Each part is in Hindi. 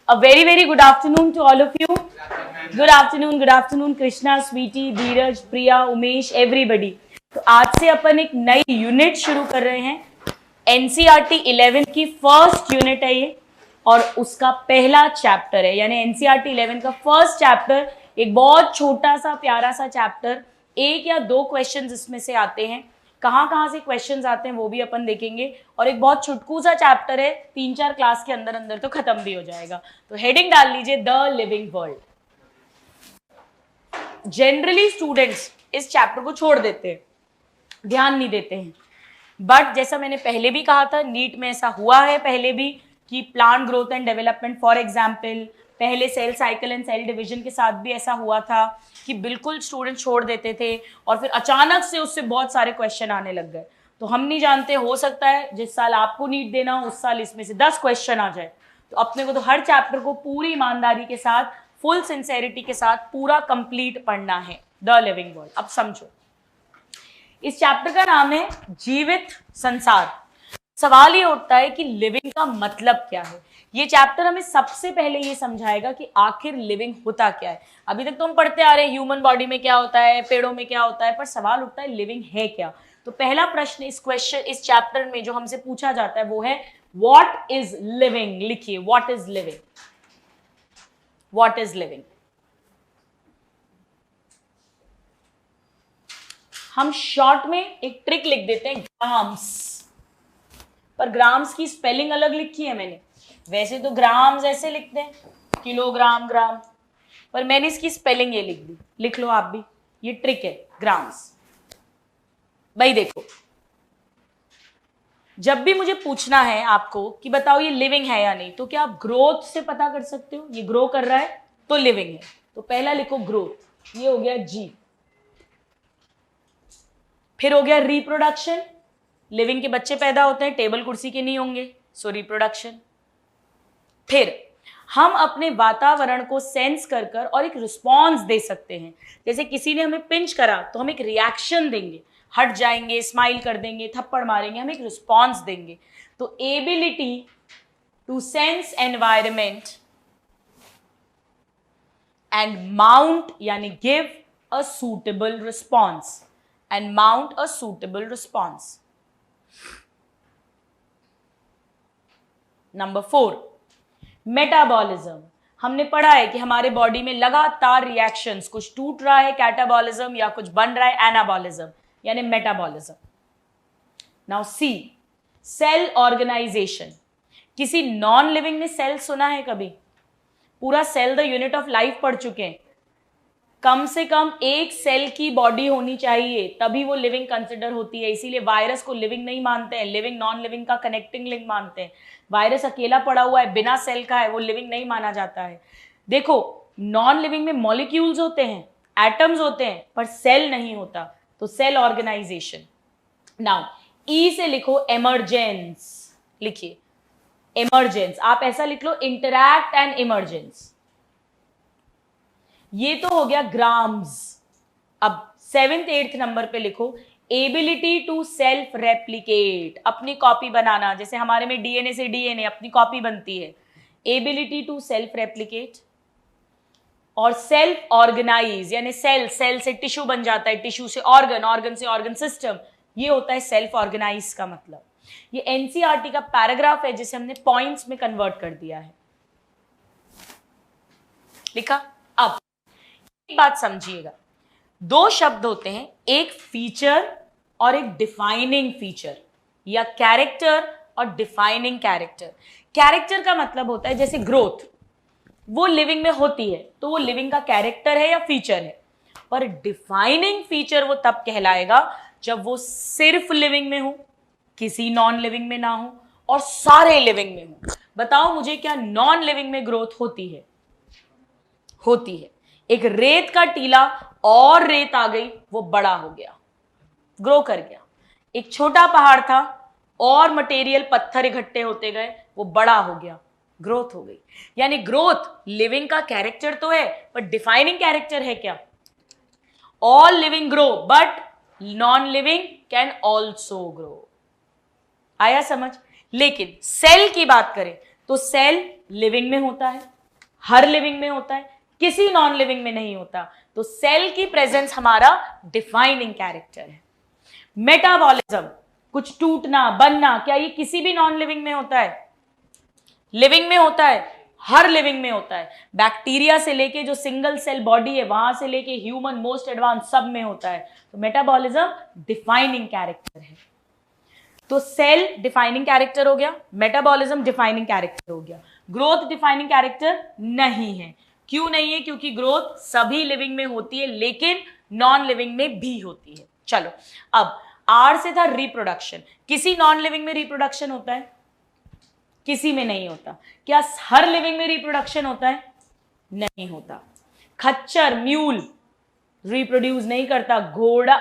A very very good afternoon to all of you. Good afternoon Krishna, Sweety, Dheeraj, Priya, Umesh, everybody. तो आज से अपन एक नई यूनिट शुरू कर रहे हैं. एनसीईआरटी 11 की फर्स्ट यूनिट है ये और उसका पहला चैप्टर है. यानी एनसीईआरटी 11 का फर्स्ट चैप्टर एक बहुत छोटा सा प्यारा सा चैप्टर. एक या दो क्वेश्चंस इसमें से आते हैं. कहाँ से क्वेश्चंस आते हैं वो भी अपन देखेंगे. और एक बहुत छुटकू सा चैप्टर है, 3-4 क्लास के अंदर अंदर तो खत्म भी हो जाएगा. तो हेडिंग डाल लीजिए, the living world. Generally students इस चैप्टर को छोड़ देते हैं, ध्यान नहीं देते हैं. बट जैसा मैंने पहले भी कहा था, नीट में ऐसा हुआ है पहले भी कि plant growth and development for example, पहले cell cycle and cell division के साथ भी ऐसा हुआ था कि बिल्कुल स्टूडेंट छोड़ देते थे और फिर अचानक से उससे बहुत सारे क्वेश्चन आने लग गए. तो हम नहीं जानते, हो सकता है जिस साल आपको नीट देना हो उस साल इसमें से 10 क्वेश्चन आ जाए. तो अपने को तो हर चैप्टर को पूरी ईमानदारी के साथ, फुल सिंसेरिटी के साथ पूरा कंप्लीट पढ़ना है. The living world. अब समझो, इस चैप्टर का नाम है जीवित संसार. सवाल ये उठता है कि लिविंग का मतलब क्या है. ये चैप्टर हमें सबसे पहले ये समझाएगा कि आखिर लिविंग होता क्या है. अभी तक तो हम पढ़ते आ रहे हैं ह्यूमन बॉडी में क्या होता है, पेड़ों में क्या होता है, पर सवाल उठता है लिविंग है क्या. तो पहला प्रश्न इस चैप्टर में जो हमसे पूछा जाता है वो है व्हाट इज लिविंग. लिखिए, what is living. What is living. हम शॉर्ट में एक ट्रिक लिख देते हैं, ग्राम्स. पर ग्राम्स की स्पेलिंग अलग लिखी है मैंने. वैसे तो ग्राम्स ऐसे लिखते हैं, किलोग्राम, ग्राम, पर मैंने इसकी स्पेलिंग ये लिख दी. लिख लो आप भी, ये ट्रिक है, ग्राम्स. भाई देखो, जब भी मुझे पूछना है आपको कि बताओ ये लिविंग है या नहीं, तो क्या आप ग्रोथ से पता कर सकते हो ये ग्रो कर रहा है तो लिविंग है. तो पहला लिखो ग्रोथ, ये हो गया जी. फिर हो गया रिप्रोडक्शन, लिविंग के बच्चे पैदा होते हैं, टेबल कुर्सी के नहीं होंगे, सो रिप्रोडक्शन. फिर हम अपने वातावरण को सेंस कर कर और एक रिस्पॉन्स दे सकते हैं. जैसे किसी ने हमें पिंच करा तो हम एक रिएक्शन देंगे, हट जाएंगे, स्माइल कर देंगे, थप्पड़ मारेंगे, हम एक रिस्पॉन्स देंगे. तो ability to sense environment and mount, यानी give a suitable response, and mount a suitable response. Number 4, metabolism. हमने पढ़ा है कि हमारे बॉडी में लगातार रिएक्शंस, कुछ टूट रहा है कैटाबॉलिज्म या कुछ बन रहा है एनाबॉलिज्म, यानी metabolism. Now see, cell organization. किसी नॉन लिविंग ने सेल सुना है कभी? पूरा cell the unit of life पढ़ चुके हैं. कम से कम एक सेल की बॉडी होनी चाहिए तभी वो लिविंग कंसिडर होती है. इसीलिए वायरस को लिविंग नहीं मानते हैं, लिविंग नॉन लिविंग का कनेक्टिंग लिंक मानते हैं. वायरस अकेला पड़ा हुआ है, बिना सेल का है, वो लिविंग नहीं माना जाता है. देखो, नॉन लिविंग में मॉलिक्यूल्स होते हैं, एटम्स होते हैं, पर सेल नहीं होता. तो सेल ऑर्गेनाइजेशन. नाउ ई से लिखो एमरजेंस. लिखिए एमरजेंस. आप ऐसा लिख लो, इंटरैक्ट एंड इमरजेंस. ये तो हो गया ग्राम्स. अब 7th 8th नंबर पे लिखो एबिलिटी टू सेल्फ रेप्लिकेट. अपनी कॉपी बनाना, जैसे हमारे में डीएनए से डीएनए अपनी कॉपी बनती है. Ability to self replicate. और सेल्फ ऑर्गेनाइज, यानी सेल से टिश्यू बन जाता है, टिश्यू से ऑर्गन, ऑर्गन से ऑर्गन सिस्टम. ये होता है सेल्फ ऑर्गेनाइज का मतलब. ये एनसीईआरटी का पैराग्राफ है जिसे हमने पॉइंट्स में कन्वर्ट कर दिया है. लिखा. अब एक बात समझिएगा, 2 शब्द होते हैं, एक फीचर और एक डिफाइनिंग फीचर, या कैरेक्टर और डिफाइनिंग कैरेक्टर. कैरेक्टर का मतलब होता है जैसे ग्रोथ, वो लिविंग में होती है तो वो लिविंग का कैरेक्टर है या फीचर है. पर डिफाइनिंग फीचर वो तब कहलाएगा जब वो सिर्फ लिविंग में हो, किसी नॉन लिविंग में ना हो, और सारे लिविंग में हो. बताओ मुझे, क्या नॉन लिविंग में ग्रोथ होती है? होती है. एक रेत का टीला और रेत आ गई, वो बड़ा हो गया, ग्रो कर गया. एक छोटा पहाड़ था और मटेरियल पत्थर इकट्ठे होते गए, वो बड़ा हो गया, ग्रोथ हो गई. यानी ग्रोथ लिविंग का कैरेक्टर तो है, पर डिफाइनिंग कैरेक्टर है क्या? All living grow but non living can also grow. आया समझ? लेकिन सेल की बात करें तो सेल लिविंग में होता है, हर लिविंग में होता है, किसी नॉन लिविंग में नहीं होता। तो सेल की प्रेजेंस हमारा डिफाइनिंग कैरेक्टर है। मेटाबॉलिज्म, कुछ टूटना बनना, क्या ये किसी भी नॉन लिविंग में होता है? लिविंग में होता है, हर लिविंग में होता है। बैक्टीरिया से लेके जो सिंगल सेल बॉडी है वहां से लेके ह्यूमन मोस्ट एडवांस सब में होता है। तो मेटाबॉलिज्म डिफाइनिंग कैरेक्टर है। तो सेल डिफाइनिंग कैरेक्टर हो गया, मेटाबॉलिज्म डिफाइनिंग कैरेक्टर हो गया। ग्रोथ डिफाइनिंग कैरेक्टर नहीं है। क्यों नहीं है? क्योंकि ग्रोथ सभी लिविंग में होती है लेकिन नॉन लिविंग में भी होती है। चलो, अब आर से था रिप्रोडक्शन। किसी नॉन लिविंग में रिप्रोडक्शन होता है? किसी में नहीं होता। क्या हर लिविंग में रिप्रोडक्शन होता है? नहीं होता। खच्चर, म्यूल रिप्रोड्यूस नहीं करता।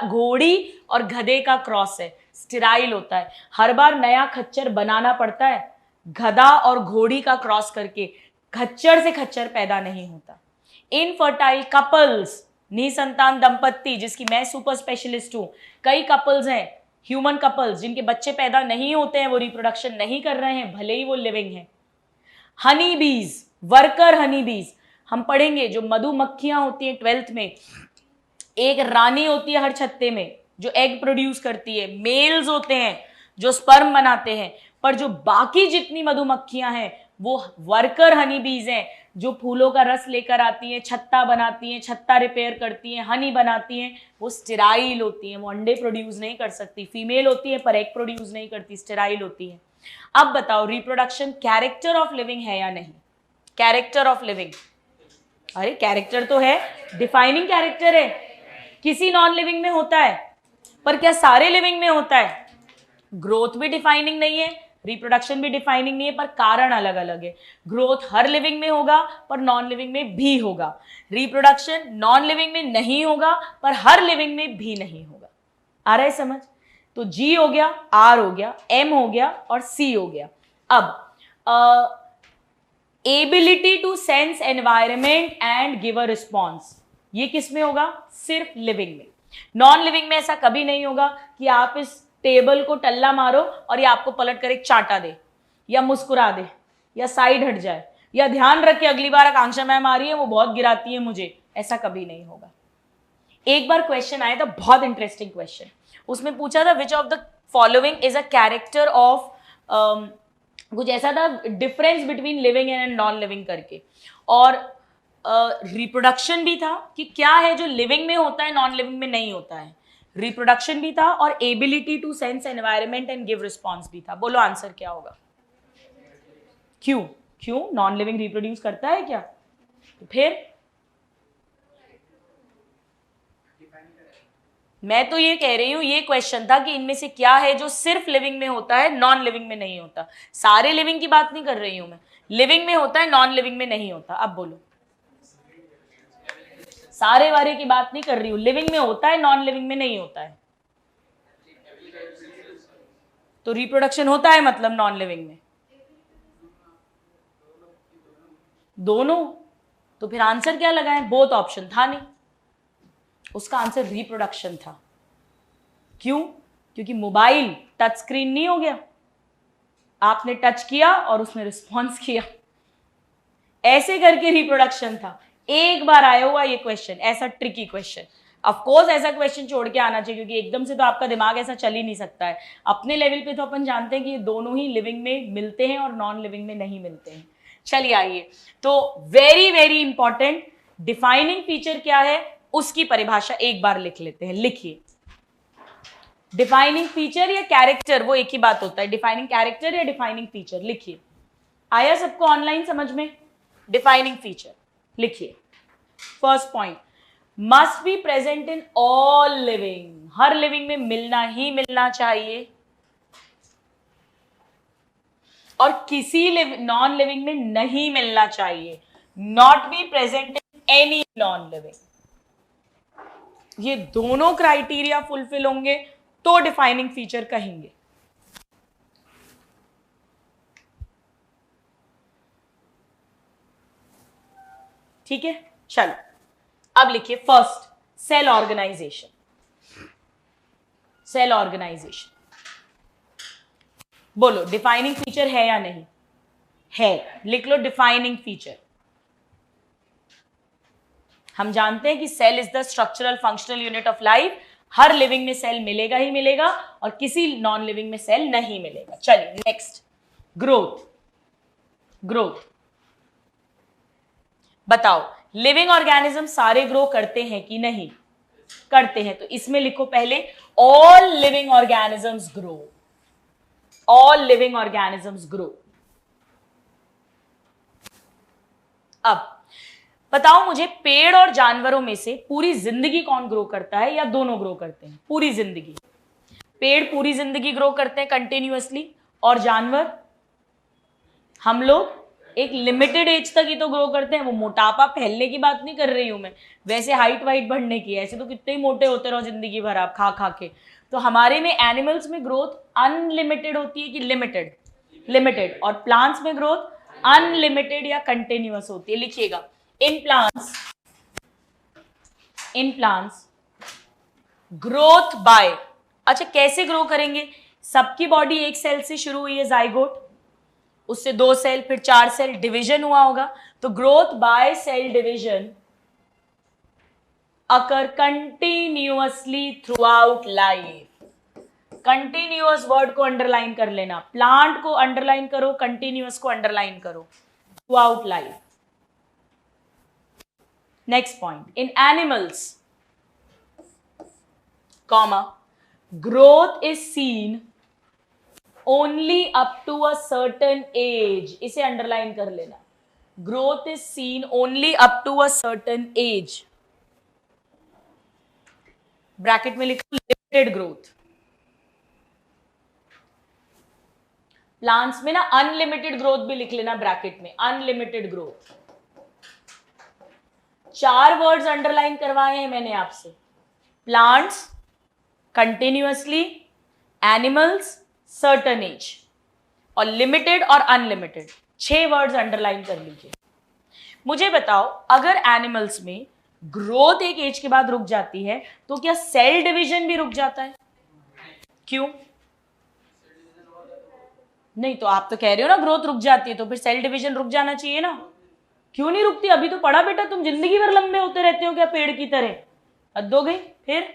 घोड़ी और गधे का क्रॉस है, स्टेराइल होता है। हर बार नया खच्चर बनाना पड़ता है। गधा और घोड़ी का क्रॉस करके खच्चर से खच्चर पैदा नहीं होता। इनफर्टाइल कपल्स, निसंतान दंपत्ति, जिसकी मैं सुपर स्पेशलिस्ट हूं, कई कपल्स हैं, ह्यूमन कपल्स, जिनके बच्चे पैदा नहीं होते हैं, वो रिप्रोडक्शन नहीं कर रहे हैं भले ही वो लिविंग है। हनी बीज, वर्कर हनी बीज, हम पढ़ेंगे जो मधुमक्खियां होती हैं 12th में, एक रानी होती है हर छत्ते में जो एग प्रोड्यूस करती है, मेल्स होते हैं जो स्पर्म बनाते हैं, पर जो बाकी जितनी मधुमक्खियां हैं वो वर्कर हनी बीज हैं जो फूलों का रस लेकर आती हैं, छत्ता बनाती हैं, छत्ता रिपेयर करती हैं, हनी बनाती हैं। वो स्टेराइल होती हैं, वो अंडे प्रोड्यूस नहीं कर सकती। फीमेल होती है पर एग प्रोड्यूस नहीं करती, स्टेराइल होती है। अब बताओ, रिप्रोडक्शन कैरेक्टर ऑफ लिविंग है या नहीं? कैरेक्टर ऑफ लिविंग, अरे कैरेक्टर तो है, डिफाइनिंग कैरेक्टर है। किसी नॉन लिविंग में होता है पर क्या सारे लिविंग में होता है? ग्रोथ भी डिफाइनिंग नहीं है, रिप्रोडक्शन भी डिफाइनिंग नहीं है, पर कारण अलग अलग है। ग्रोथ हर लिविंग में होगा पर नॉन लिविंग में भी होगा। रिप्रोडक्शन नॉन लिविंग में नहीं होगा पर हर लिविंग में भी नहीं होगा। आ रहा है समझ? तो जी हो गया, आर हो गया, एम हो गया और सी हो गया। अब ability to sense environment and give a response, ये किस में होगा? सिर्फ लिविंग में। नॉन लिविंग में ऐसा कभी नहीं होगा कि आप इस टेबल को टल्ला मारो और ये आपको पलट कर एक चाटा दे या मुस्कुरा दे या साइड हट जाए या ध्यान रखे अगली बार आकांक्षा मैम आ रही है वो बहुत गिराती है मुझे, ऐसा कभी नहीं होगा। एक बार क्वेश्चन आया था, बहुत इंटरेस्टिंग क्वेश्चन, उसमें पूछा था which of the following is a character of, कुछ ऐसा था, difference between living and non living करके, और रिप्रोडक्शन भी था कि क्या है जो लिविंग में होता है नॉन लिविंग में नहीं होता है। रिप्रोडक्शन भी था और ability to sense environment and give response भी था। बोलो आंसर क्या होगा? क्यों? क्यों नॉन लिविंग रिप्रोड्यूस करता है क्या? तो फिर मैं तो ये कह रही हूं, ये क्वेश्चन था कि इनमें से क्या है जो सिर्फ लिविंग में होता है नॉन लिविंग में नहीं होता। सारे लिविंग की बात नहीं कर रही हूं मैं, लिविंग में होता है नॉन लिविंग में नहीं होता। अब बोलो, सारे वारे की बात नहीं कर रही हूं, लिविंग में होता है नॉन लिविंग में नहीं होता है। तो रिप्रोडक्शन होता है मतलब नॉन लिविंग में दोनों, तो फिर आंसर क्या लगाएं? बोथ ऑप्शन था नहीं, उसका आंसर रिप्रोडक्शन था। क्यों? क्योंकि मोबाइल टच स्क्रीन नहीं हो गया, आपने टच किया और उसने रिस्पॉन्स किया, ऐसे करके रिप्रोडक्शन था। एक बार आया हुआ ये क्वेश्चन, ऐसा ट्रिकी क्वेश्चन। ऑफ कोर्स ऐसा क्वेश्चन छोड़ के आना चाहिए क्योंकि एकदम से तो आपका दिमाग ऐसा चल ही नहीं सकता है। अपने लेवल पे तो अपन जानते हैं कि ये दोनों ही लिविंग में मिलते हैं और नॉन लिविंग में नहीं मिलते हैं। चलिए आइए, तो very very important, defining feature क्या है उसकी परिभाषा एक बार लिख लेते हैं। लिखिए, डिफाइनिंग फीचर या कैरेक्टर वो एक ही बात होता है। डिफाइनिंग कैरेक्टर या डिफाइनिंग फीचर, लिखिए। आया सबको ऑनलाइन समझ में? डिफाइनिंग फीचर लिखिए। First point, must be present in all living, her living में मिलना ही मिलना चाहिए और किसी नॉन लिविंग में नहीं मिलना चाहिए। Not be present in any non living, ये दोनों क्राइटेरिया फुलफिल होंगे तो डिफाइनिंग फीचर कहेंगे। ठीक है, चलो अब लिखिए first, cell organization. Cell organization, बोलो डिफाइनिंग फीचर है या नहीं है? लिख लो डिफाइनिंग फीचर। हम जानते हैं कि cell is the structural functional unit of life. हर लिविंग में सेल मिलेगा ही मिलेगा और किसी नॉन लिविंग में सेल नहीं मिलेगा। चलिए नेक्स्ट, ग्रोथ। ग्रोथ बताओ, लिविंग ऑर्गेनिज्म सारे ग्रो करते हैं कि नहीं? करते हैं। तो इसमें लिखो पहले, all living organisms grow. All living organisms grow. अब बताओ मुझे, पेड़ और जानवरों में से पूरी जिंदगी कौन ग्रो करता है या दोनों ग्रो करते हैं? पूरी जिंदगी। पेड़ पूरी जिंदगी ग्रो करते हैं कंटिन्यूअसली, और जानवर, हम लोग एक लिमिटेड एज तक ही तो ग्रो करते हैं। वो मोटापा फैलने की बात नहीं कर रही हूं मैं, वैसे हाइट वाइट बढ़ने की। ऐसे तो कितने ही मोटे होते रहो जिंदगी भर आप खा खा के। तो हमारे में एनिमल्स में ग्रोथ अनलिमिटेड होती है कि लिमिटेड? लिमिटेड। और प्लांट्स में ग्रोथ अनलिमिटेड या कंटिन्यूअस होती है। लिखिएगा, इन प्लांट्स ग्रोथ बाय, अच्छा कैसे ग्रो करेंगे? सबकी बॉडी एक सेल से शुरू हुई है, जाइगोट, उससे 2 सेल, फिर 4 सेल, डिवीजन हुआ होगा। तो growth by cell division occur continuously throughout life. Continuous word को अंडरलाइन कर लेना, प्लांट को अंडरलाइन करो, कंटिन्यूअस को अंडरलाइन करो, throughout life. Next point, in animals comma growth is seen only up to a certain age. इसे अंडरलाइन कर लेना, growth is seen only up to a certain age. Bracket में लिखो लिमिटेड ग्रोथ। प्लांट्स में ना अनलिमिटेड ग्रोथ भी लिख लेना ब्रैकेट में, अनलिमिटेड ग्रोथ। 4 वर्ड्स अंडरलाइन करवाए हैं मैंने आपसे, plants, continuously, animals, certain age, और लिमिटेड और अनलिमिटेड। 6 वर्ड्स अंडरलाइन कर लीजिए। मुझे बताओ, अगर एनिमल्स में ग्रोथ एक एज के बाद रुक जाती है तो क्या सेल डिवीजन भी रुक जाता है? क्यों नहीं? तो आप तो कह रहे हो ना ग्रोथ रुक जाती है, तो फिर सेल डिवीजन रुक जाना चाहिए ना। क्यों नहीं रुकती? अभी तो पढ़ा बेटा, तुम जिंदगी भर लंबे होते रहते हो क्या पेड़ की तरह? हद हो गई। फिर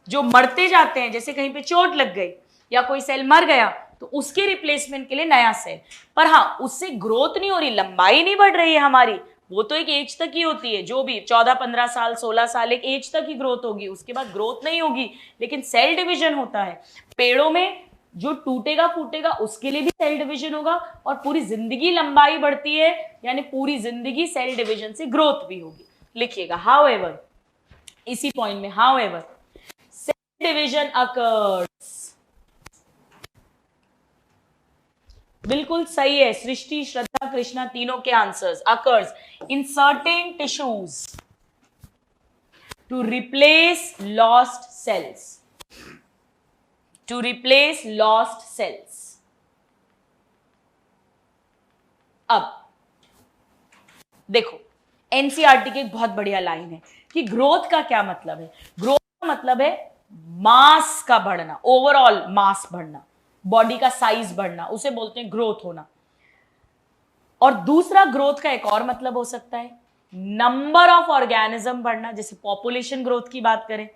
जो मरते जाते हैं, जैसे कहीं पे चोट लग गई या कोई सेल मर गया, तो उसके रिप्लेसमेंट के लिए नया सेल। पर हाँ, उससे ग्रोथ नहीं हो रही, लंबाई नहीं बढ़ रही है हमारी। वो तो एक एज तक ही होती है, जो भी 14-15 साल 16 साल एक एज तक ही ग्रोथ होगी, उसके बाद ग्रोथ नहीं होगी। लेकिन सेल डिवीजन होता है पेड़ों में, जो टूटेगा फूटेगा उसके लिए भी सेल डिवीजन होगा, और पूरी जिंदगी लंबाई बढ़ती है, यानी पूरी जिंदगी सेल डिवीजन से ग्रोथ भी होगी। लिखिएगा, हाउएवर, इसी पॉइंट में हाउएवर सेल डिवीजन अकर्स। बिल्कुल सही है, सृष्टि, श्रद्धा, कृष्णा, तीनों के answers. Occurs in certain tissues to replace lost cells, to replace lost cells. अब देखो, एनसीईआरटी की एक बहुत बढ़िया लाइन है कि ग्रोथ का क्या मतलब है। ग्रोथ का मतलब है मास का बढ़ना, ओवरऑल मास बढ़ना, बॉडी का साइज बढ़ना, उसे बोलते हैं ग्रोथ होना। और दूसरा ग्रोथ का एक और मतलब हो सकता है नंबर ऑफ ऑर्गेनिज्म बढ़ना, जैसे पॉपुलेशन ग्रोथ की बात करें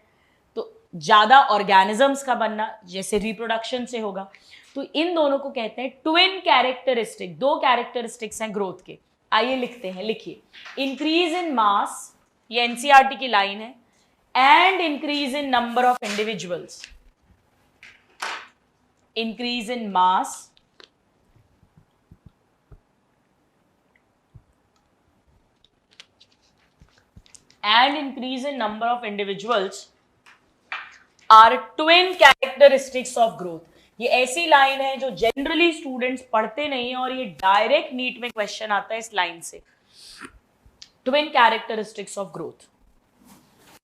तो ज्यादा ऑर्गेनिजम्स का बनना, जैसे रिप्रोडक्शन से होगा। तो इन दोनों को कहते हैं ट्विन कैरेक्टरिस्टिक। 2 कैरेक्टरिस्टिक्स हैं ग्रोथ के। आइए लिखते हैं, लिखिए, इंक्रीज इन मास, ये एनसीईआरटी की लाइन है, and increase in number of individuals. Increase in mass and increase in number of individuals are twin characteristics of growth। ये ऐसी लाइन है जो जनरली स्टूडेंट्स पढ़ते नहीं है, और ये डायरेक्ट नीट में क्वेश्चन आता है इस लाइन से, ट्विन कैरेक्टरिस्टिक्स ऑफ ग्रोथ।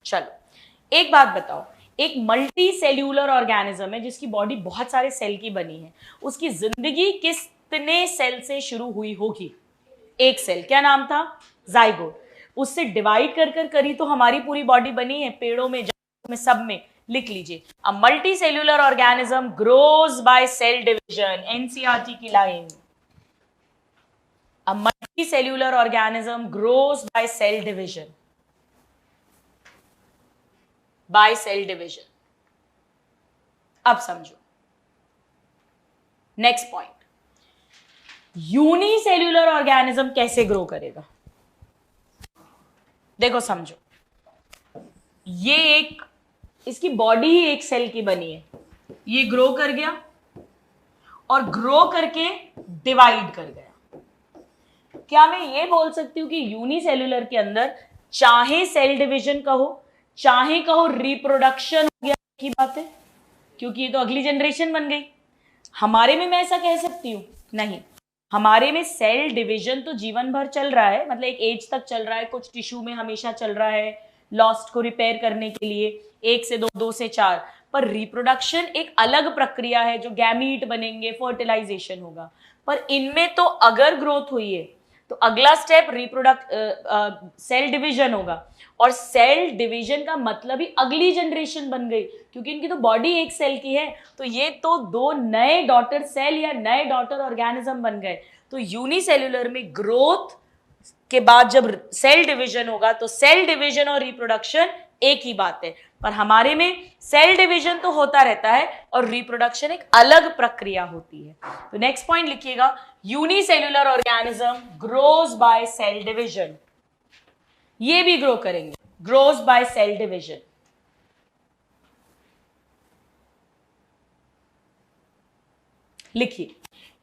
चलो एक बात बताओ, एक मल्टी सेल्यूलर ऑर्गेनिज्म है जिसकी बॉडी बहुत सारे सेल की बनी है, उसकी जिंदगी कितने सेल से शुरू हुई होगी? 1 सेल। क्या नाम था? जाइगोट। उससे डिवाइड कर कर करी तो हमारी पूरी बॉडी बनी है, पेड़ों में, जानवरों में, सब में। लिख लीजिए, a multicellular organism grows by cell division, NCERT की line. A cellular organism grows by cell division. By cell division. अब समझो नेक्स्ट पॉइंट, यूनिसेल्यूलर ऑर्गेनिज्म कैसे ग्रो करेगा? देखो समझो, ये एक, इसकी बॉडी ही एक सेल की बनी है, ये ग्रो कर गया और ग्रो करके डिवाइड कर गया। क्या मैं ये बोल सकती हूं कि यूनिसेल्यूलर के अंदर चाहे सेल डिवीजन कहो चाहे कहो रिप्रोडक्शन हो गया, की बात है, क्योंकि ये तो अगली जनरेशन बन गई। हमारे में मैं ऐसा कह सकती हूं? नहीं, हमारे में सेल डिवीजन तो जीवन भर चल रहा है, मतलब एक एज तक चल रहा है, कुछ टिश्यू में हमेशा चल रहा है लॉस्ट को रिपेयर करने के लिए, 1 से 2, 2 से 4, पर रिप्रोडक्शन एक अलग प्रक्रिया है, जो गैमीट बनेंगे, फर्टिलाइजेशन होगा। पर इनमें तो अगर ग्रोथ हुई है तो अगला स्टेप सेल डिवीजन होगा, और सेल डिवीजन का मतलब ही अगली जनरेशन बन गई, क्योंकि इनकी तो बॉडी एक सेल की है, तो ये तो 2 नए डॉटर सेल या नए डॉटर ऑर्गेनिज्म बन गए। तो यूनिसेल्यूलर में ग्रोथ के बाद जब सेल डिवीजन होगा तो सेल डिवीजन और रिप्रोडक्शन एक ही बात है, पर हमारे में सेल डिवीजन तो होता रहता है और रिप्रोडक्शन एक अलग प्रक्रिया होती है। तो नेक्स्ट पॉइंट लिखिएगा, unicellular organism grows by cell division. ये भी ग्रो करेंगे, ग्रोज बाय सेल डिवीजन। लिखिए,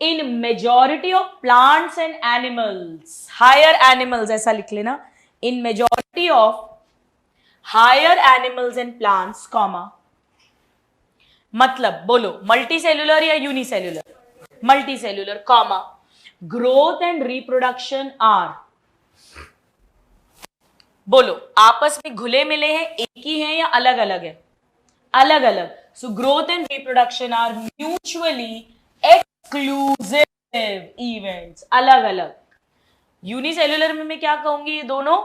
in majority of plants and animals, higher animals ऐसा लिख लेना, in majority of higher animals and plants, comma, मतलब बोलो मल्टी सेल्यूलर या unicellular? Multicellular, comma, growth and reproduction are, बोलो आपस में घुले मिले हैं, एक ही हैं या अलग अलग है? अलग अलग। So growth and reproduction are mutually exclusive events, अलग अलग। यूनिसेल्यूलर में मैं क्या कहूंगी, ये दोनों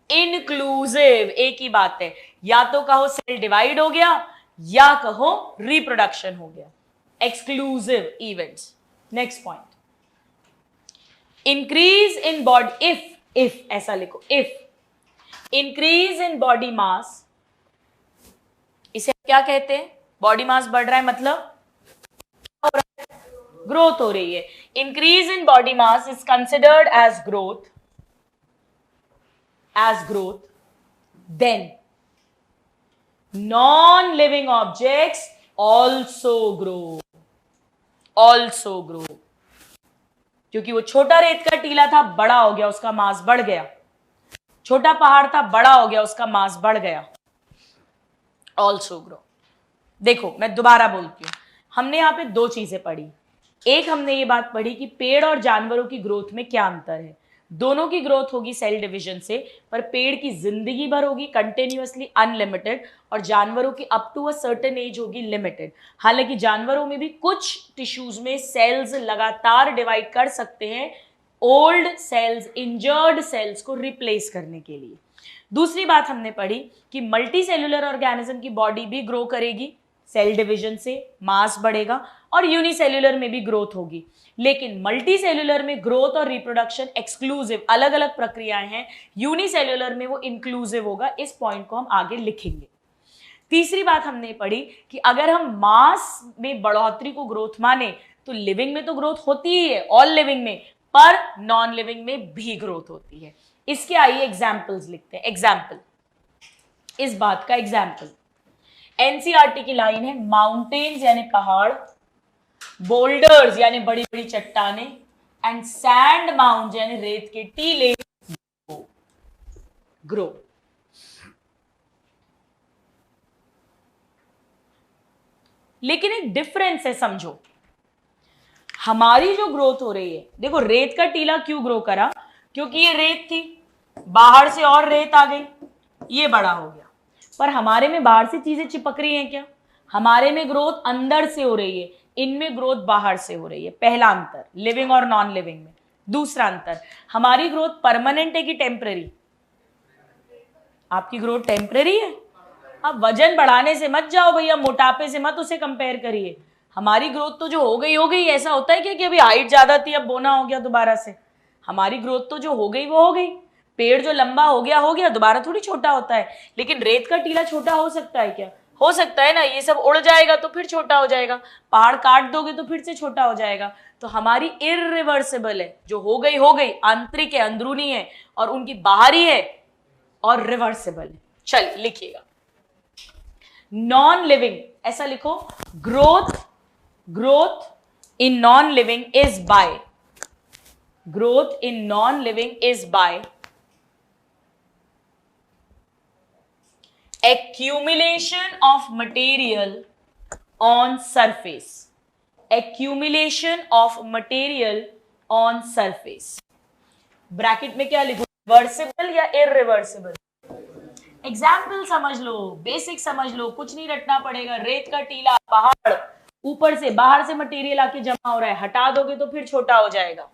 इनक्लूसिव, एक ही बात है, या तो कहो सेल डिवाइड हो गया या कहो रिप्रोडक्शन हो गया, exclusive events. Next point, increase in body, if ऐसा लिखो, इफ इंक्रीज इन बॉडी मास, इसे क्या कहते हैं? बॉडी मास बढ़ रहा है मतलब ग्रोथ हो रही है। Increase in body mass is considered as growth, then non-living objects also grow, क्योंकि वो छोटा रेत का टीला था, बड़ा हो गया, उसका मास बढ़ गया, छोटा पहाड़ था, बड़ा हो गया, उसका मास बढ़ गया, also grow। देखो मैं दोबारा बोलती हूं, हमने यहां पे 2 चीजें पढ़ी। एक, हमने ये बात पढ़ी कि पेड़ और जानवरों की ग्रोथ में क्या अंतर है। दोनों की ग्रोथ होगी सेल डिवीजन से, पर पेड़ की जिंदगी भर होगी कंटिन्यूअसली अनलिमिटेड, और जानवरों की up to a certain age होगी लिमिटेड। हालांकि जानवरों में भी कुछ टिश्यूज में सेल्स लगातार डिवाइड कर सकते हैं, ओल्ड सेल्स, इंजर्ड सेल्स को रिप्लेस करने के लिए। दूसरी बात हमने पढ़ी कि मल्टी सेल्यूलर ऑर्गेनिज्म की बॉडी भी ग्रो करेगी, सेल डिवीजन से मास बढ़ेगा, और यूनिसेल्यूलर में भी ग्रोथ होगी, लेकिन मल्टी सेल्यूलर में ग्रोथ और रिप्रोडक्शन एक्सक्लूसिव, अलग अलग प्रक्रियाएं हैं, यूनिसेल्यूलर में वो इंक्लूसिव होगा। इस पॉइंट को हम आगे लिखेंगे। तीसरी बात हमने पढ़ी कि अगर हम मास में बढ़ोतरी को ग्रोथ माने तो लिविंग में तो ग्रोथ होती ही है, ऑल लिविंग में, पर नॉन लिविंग में भी ग्रोथ होती है। इसके आइए एग्जाम्पल्स लिखते हैं। एग्जाम्पल, इस बात का एग्जाम्पल एनसीईआरटी की लाइन है, माउंटेन्स यानी पहाड़, बोल्डर्स यानी बड़ी बड़ी चट्टाने, एंड सैंड माउंट यानी रेत के टीले ग्रो। लेकिन एक डिफरेंस है, समझो, हमारी जो ग्रोथ हो रही है, देखो रेत का टीला क्यों ग्रो करा? क्योंकि ये रेत थी, बाहर से और रेत आ गई, ये बड़ा हो गया। पर हमारे में बाहर से चीजें चिपक रही हैं क्या? हमारे में ग्रोथ अंदर से हो रही है, इनमें ग्रोथ बाहर से हो रही है। पहला अंतर लिविंग और नॉन लिविंग में। दूसरा अंतर, हमारी ग्रोथ परमानेंट है कि टेम्पररी? आपकी ग्रोथ टेम्पररी है। आप वजन बढ़ाने से मत जाओ भैया, मोटापे से मत उसे कंपेयर करिए। हमारी ग्रोथ तो जो हो गई, ऐसा होता है कि अभी हाइट ज्यादा थी अब बोना हो गया दोबारा से? हमारी ग्रोथ तो जो हो गई वो हो गई, पेड़ जो लंबा हो गया दोबारा थोड़ी छोटा होता है। लेकिन रेत का टीला छोटा हो सकता है क्या? हो सकता है ना, ये सब उड़ जाएगा तो फिर छोटा हो जाएगा, पहाड़ काट दोगे तो फिर से छोटा हो जाएगा। तो हमारी इररिवर्सिबल है, जो हो गई, आंतरिक है, अंदरूनी है, और उनकी बाहरी है और रिवर्सिबल है। चलिए लिखिएगा, नॉन लिविंग, ऐसा लिखो, growth in non living is by, growth in non-living is by accumulation of material on surface, accumulation of material on surface। Bracket में क्या लिखूं, रिवर्सिबल या इररिवर्सिबल? एग्जाम्पल समझ लो, बेसिक समझ लो, कुछ नहीं रटना पड़ेगा। रेत का टीला, पहाड़, ऊपर से बाहर से मटेरियल आके जमा हो रहा है, हटा दोगे तो फिर छोटा हो जाएगा।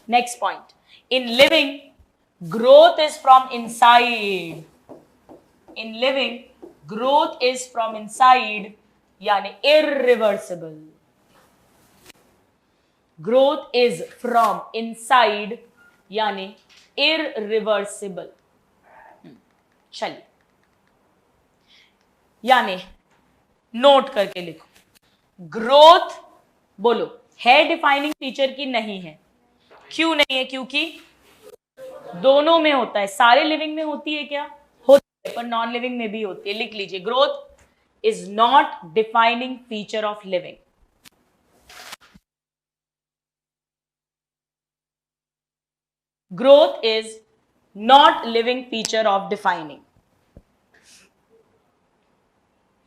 Next point, in living, growth is from inside. In living, growth is from inside, यानी irreversible. Growth is from inside, यानी irreversible. चलिए, यानी नोट करके लिखो, ग्रोथ बोलो है डिफाइनिंग फीचर की नहीं है। क्यों नहीं है? क्योंकि दोनों में होता है। सारे लिविंग में होती है क्या? होती है, पर नॉन लिविंग में भी होती है। लिख लीजिए, growth is not defining feature of living. Growth is not living feature of defining,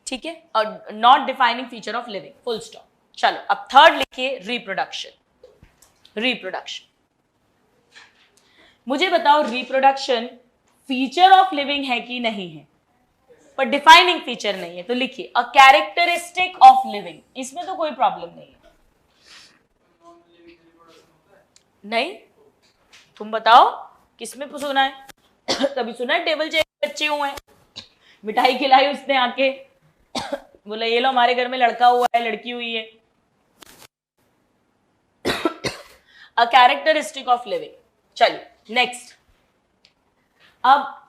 ठीक है, और not defining feature of living, full stop. चलो अब थर्ड लिखिए, रिप्रोडक्शन। रिप्रोडक्शन, मुझे बताओ, रिप्रोडक्शन फीचर ऑफ लिविंग है कि नहीं है? पर डिफाइनिंग फीचर नहीं है, तो लिखिए अ कैरेक्टरिस्टिक ऑफ लिविंग। इसमें तो कोई प्रॉब्लम नहीं है। नहीं, तुम बताओ किसमें सुना है? कभी सुना है टेबल चेयर बच्चे हुए हैं, मिठाई खिलाई उसने आके, बोला ये लो हमारे घर में लड़का हुआ है, लड़की हुई है। A characteristic of living. चलिए नेक्स्ट, अब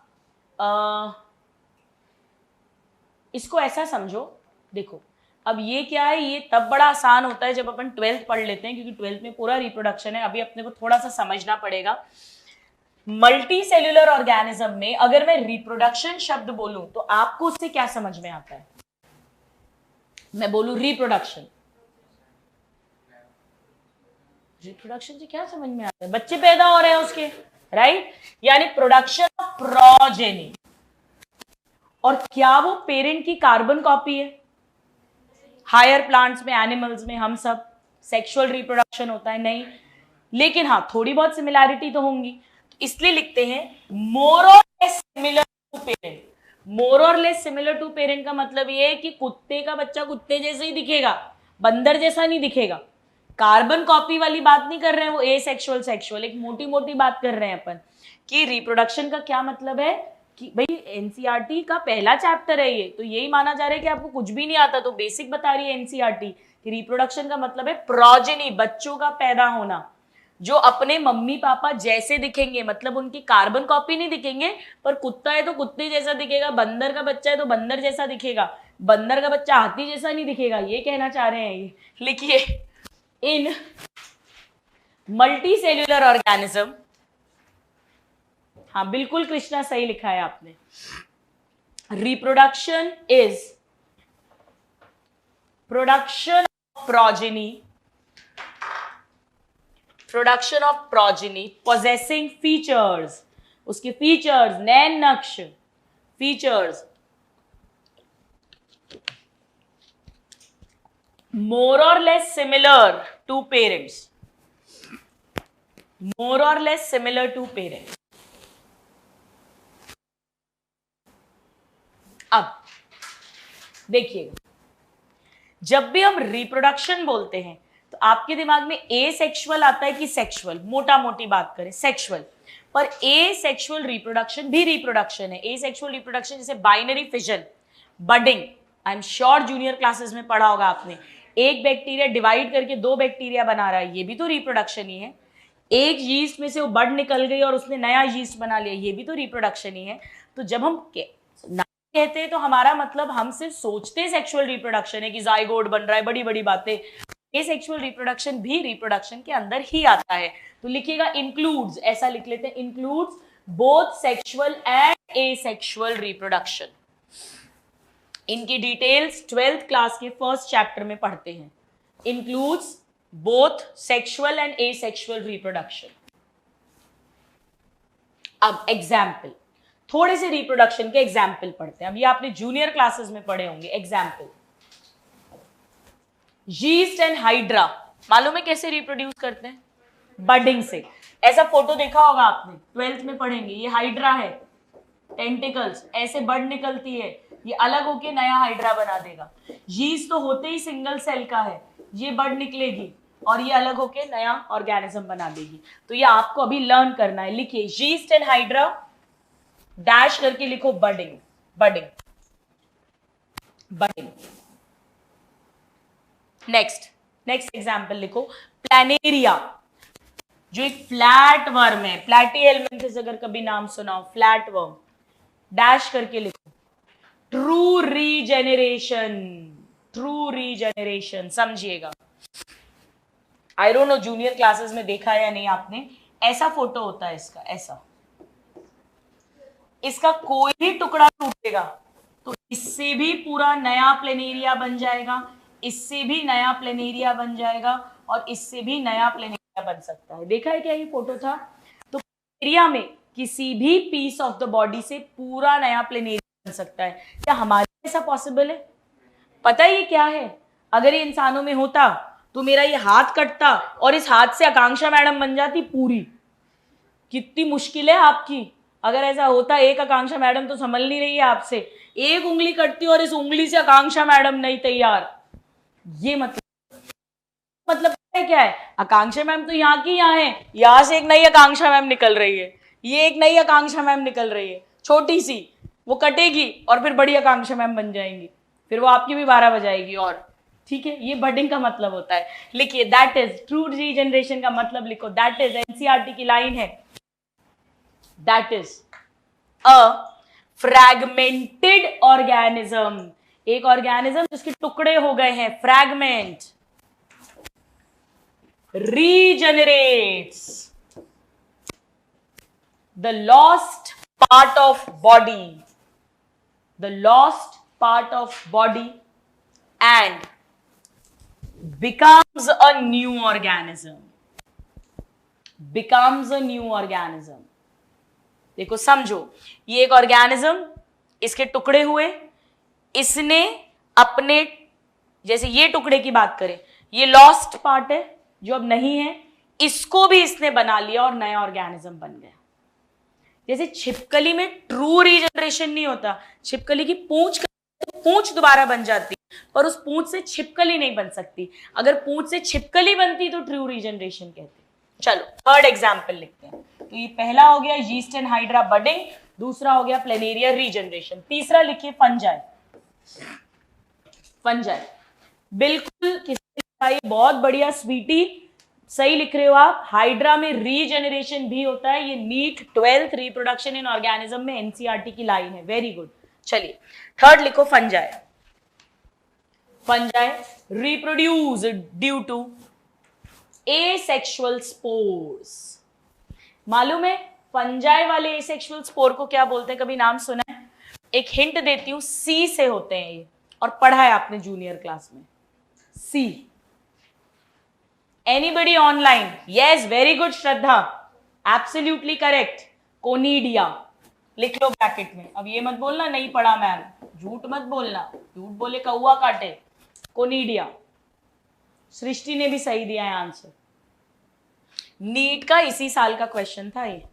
इसको ऐसा समझो, देखो अब ये क्या है, ये तब बड़ा आसान होता है जब अपन 12th पढ़ लेते हैं, क्योंकि 12th में पूरा रिप्रोडक्शन है। अभी अपने को थोड़ा सा समझना पड़ेगा। मल्टी सेल्यूलर ऑर्गेनिज्म में अगर मैं रिप्रोडक्शन शब्द बोलूं तो आपको उससे क्या समझ में आता है? मैं बोलूं रिप्रोडक्शन, रिप्रोडक्शन से क्या समझ में आता है? बच्चे पैदा हो रहे हैं उसके, राइट, यानी प्रोडक्शन ऑफ प्रोजेनी। और क्या वो पेरेंट की कार्बन कॉपी है? हायर प्लांट्स में, एनिमल्स में, हम सब सेक्सुअल रिप्रोडक्शन होता है? नहीं, लेकिन हाँ थोड़ी बहुत सिमिलैरिटी तो होंगी। तो इसलिए लिखते हैं मोर और लेस सिमिलर टू पेरेंट। मोर और लेस सिमिलर टू पेरेंट का मतलब ये है कि कुत्ते का बच्चा कुत्ते जैसे ही दिखेगा, बंदर जैसा नहीं दिखेगा। कार्बन कॉपी वाली बात नहीं कर रहे हैं, वो ए सेक्सुअल सेक्सुअल, एक मोटी मोटी बात कर रहे हैं अपन कि रिप्रोडक्शन का क्या मतलब है। कि भाई एनसीईआरटी का पहला चैप्टर है ये, तो यही माना जा रहा है कि आपको कुछ भी नहीं आता, तो बेसिक बता रही है एनसीईआरटी कि रिप्रोडक्शन का मतलब है प्रोजेनी, बच्चों का पैदा होना, जो अपने मम्मी पापा जैसे दिखेंगे, मतलब उनकी कार्बन कॉपी नहीं दिखेंगे, पर कुत्ता है तो कुत्ते जैसा दिखेगा, बंदर का बच्चा है तो बंदर जैसा दिखेगा, बंदर का बच्चा हाथी जैसा नहीं दिखेगा। ये कहना चाह रहे हैं ये। लिखिए, इन मल्टी सेल्यूलर ऑर्गेनिज्म, हाँ बिल्कुल कृष्णा सही लिखा है आपने, reproduction is production of progeny, production of progeny possessing features, उसके फीचर्स, नैन नक्श, features more or less similar to parents, more or less similar to parents। अब देखिएगा, जब भी हम रिप्रोडक्शन बोलते हैं तो आपके दिमाग में ए सेक्सुअल आता है कि सेक्सुअल? मोटा मोटी बात करें सेक्सुअल, पर ए सेक्सुअल रिप्रोडक्शन भी रिप्रोडक्शन है। ए सेक्सुअल रिप्रोडक्शन जैसे binary fission, budding, I am sure junior classes में पढ़ा होगा आपने, एक बैक्टीरिया डिवाइड करके 2 बैक्टीरिया बना रहा है, ये भी तो रिप्रोडक्शन ही है। एक यीस्ट में से वो बड निकल गई और उसने नया यीस्ट बना लिया, ये भी तो रिप्रोडक्शन ही है। तो जब हम कहते हैं तो हमारा मतलब हम सिर्फ सोचते सेक्सुअल रिप्रोडक्शन है कि जाइगोट बन रहा है, बड़ी बड़ी बातें, ये सेक्सुअल रिप्रोडक्शन भी रिप्रोडक्शन के अंदर ही आता है। तो लिखिएगा इंक्लूड्स, ऐसा लिख लेते हैं, includes both sexual and asexual reproduction. इनकी डिटेल्स 12th क्लास के फर्स्ट चैप्टर में पढ़ते हैं। Includes both sexual and asexual reproduction. अब एग्जाम्पल, थोड़े से रिप्रोडक्शन के एग्जाम्पल पढ़ते हैं। अब ये आपने जूनियर क्लासेस में पढ़े होंगे। एग्जाम्पल, यीस्ट एंड हाइड्रा, मालूम है कैसे रिप्रोड्यूस करते हैं? बडिंग से। ऐसा फोटो देखा होगा आपने, 12th में पढ़ेंगे। ये हाइड्रा है, टेंटिकल्स, ऐसे बड निकलती है, ये अलग होके नया हाइड्रा बना देगा। यीस्ट तो होते ही सिंगल सेल का है, ये बड निकलेगी और ये अलग होके नया ऑर्गेनिज्म बना देगी। तो ये आपको अभी लर्न करना है। लिखिए यीस्ट एंड हाइड्रा, डैश करके लिखो budding, budding, budding. Next example लिखो प्लैनेरिया, जो एक फ्लैट वर्म है, प्लैटीहेल्मिन्थस अगर कभी नाम सुना हो, फ्लैट वर्म, डैश करके लिखो ट्रू रीजेनरेशन, ट्रू रीजेनरेशन। समझिएगा, I don't know junior classes में देखा है या नहीं आपने, ऐसा फोटो होता है इसका, ऐसा, इसका कोई भी टुकड़ा टूटेगा तो इससे भी पूरा नया प्लेनेरिया बन जाएगा, इससे भी नया प्लेनेरिया बन जाएगा और इससे भी नया प्लेनेरिया बन सकता है। देखा है क्या ये फोटो था? तो प्लेनेरिया में किसी भी पीस ऑफ द बॉडी से पूरा नया प्लेनेरिया बन सकता है। क्या हमारे ऐसा पॉसिबल है? पता है ये क्या है? अगर ये इंसानों में होता तो मेरा ये हाथ कटता और इस हाथ से आकांक्षा मैडम बन जाती पूरी। कितनी मुश्किल है आपकी। अगर ऐसा होता, एक आकांक्षा मैडम तो संभल नहीं रही है आपसे, एक उंगली कटती और इस उंगली से आकांक्षा मैडम नहीं तैयार। ये मतलब क्या है? आकांक्षा मैम तो यहाँ की यहाँ है, यहां से एक नई आकांक्षा मैम निकल रही है, ये एक नई आकांक्षा मैम निकल रही है, छोटी सी, वो कटेगी और फिर बड़ी आकांक्षा मैम बन जाएंगी, फिर वो आपकी भी 12 बजाएगी। और ठीक है, ये बडिंग का मतलब होता है। लिखिए दैट इज ट्रू रीजनरेशन का मतलब लिखो, दैट इज, एनसीईआरटी की लाइन है, that is a fragmented organism, एक ऑर्गेनिज्म जिसके टुकड़े हो गए हैं, fragment, regenerates the lost part of body, the lost part of body and becomes a new organism, becomes a new organism। देखो समझो, ये एक ऑर्गेनिज्म, इसके टुकड़े हुए, इसने अपने, जैसे ये टुकड़े की बात करें, ये लॉस्ट पार्ट है जो अब नहीं है, इसको भी इसने बना लिया और नया ऑर्गेनिज्म बन गया। जैसे छिपकली में ट्रू रीजनरेशन नहीं होता, छिपकली की पूंछ दोबारा बन जाती, पर उस पूंछ से छिपकली नहीं बन सकती। अगर पूंछ से छिपकली बनती तो ट्रू रीजनरेशन कहते। चलो थर्ड एग्जाम्पल लिखते हैं। तो ये पहला हो गया यीस्ट एंड हाइड्रा बडिंग, दूसरा हो गया प्लेनेरिया रीजनरेशन, तीसरा लिखिए फंजाई। फंजाई बिल्कुल किसी, बहुत बढ़िया स्वीटी, सही लिख रहे हो आप। हाइड्रा में रीजनरेशन भी होता है, ये NEET 12th reproduction in organism में एनसीईआरटी की लाइन है, वेरी गुड। चलिए थर्ड लिखो fungi. Fungi reproduce due to asexual spores. मालूम है फंजाई वाले एसेक्सुअल स्पोर को क्या बोलते हैं? कभी नाम सुना है? एक हिंट देती हूं, सी से होते हैं ये, और पढ़ा है आपने जूनियर क्लास में। See. Anybody online? Yes, very good Shraddha, absolutely correct. Conidia लिख लो ब्रैकेट में। अब ये मत बोलना नहीं पढ़ा मैम, झूठ मत बोलना, झूठ बोले कौआ काटे। कोनीडिया। सृष्टि ने भी सही दिया है आंसर। नीट का इसी साल का क्वेश्चन था ये,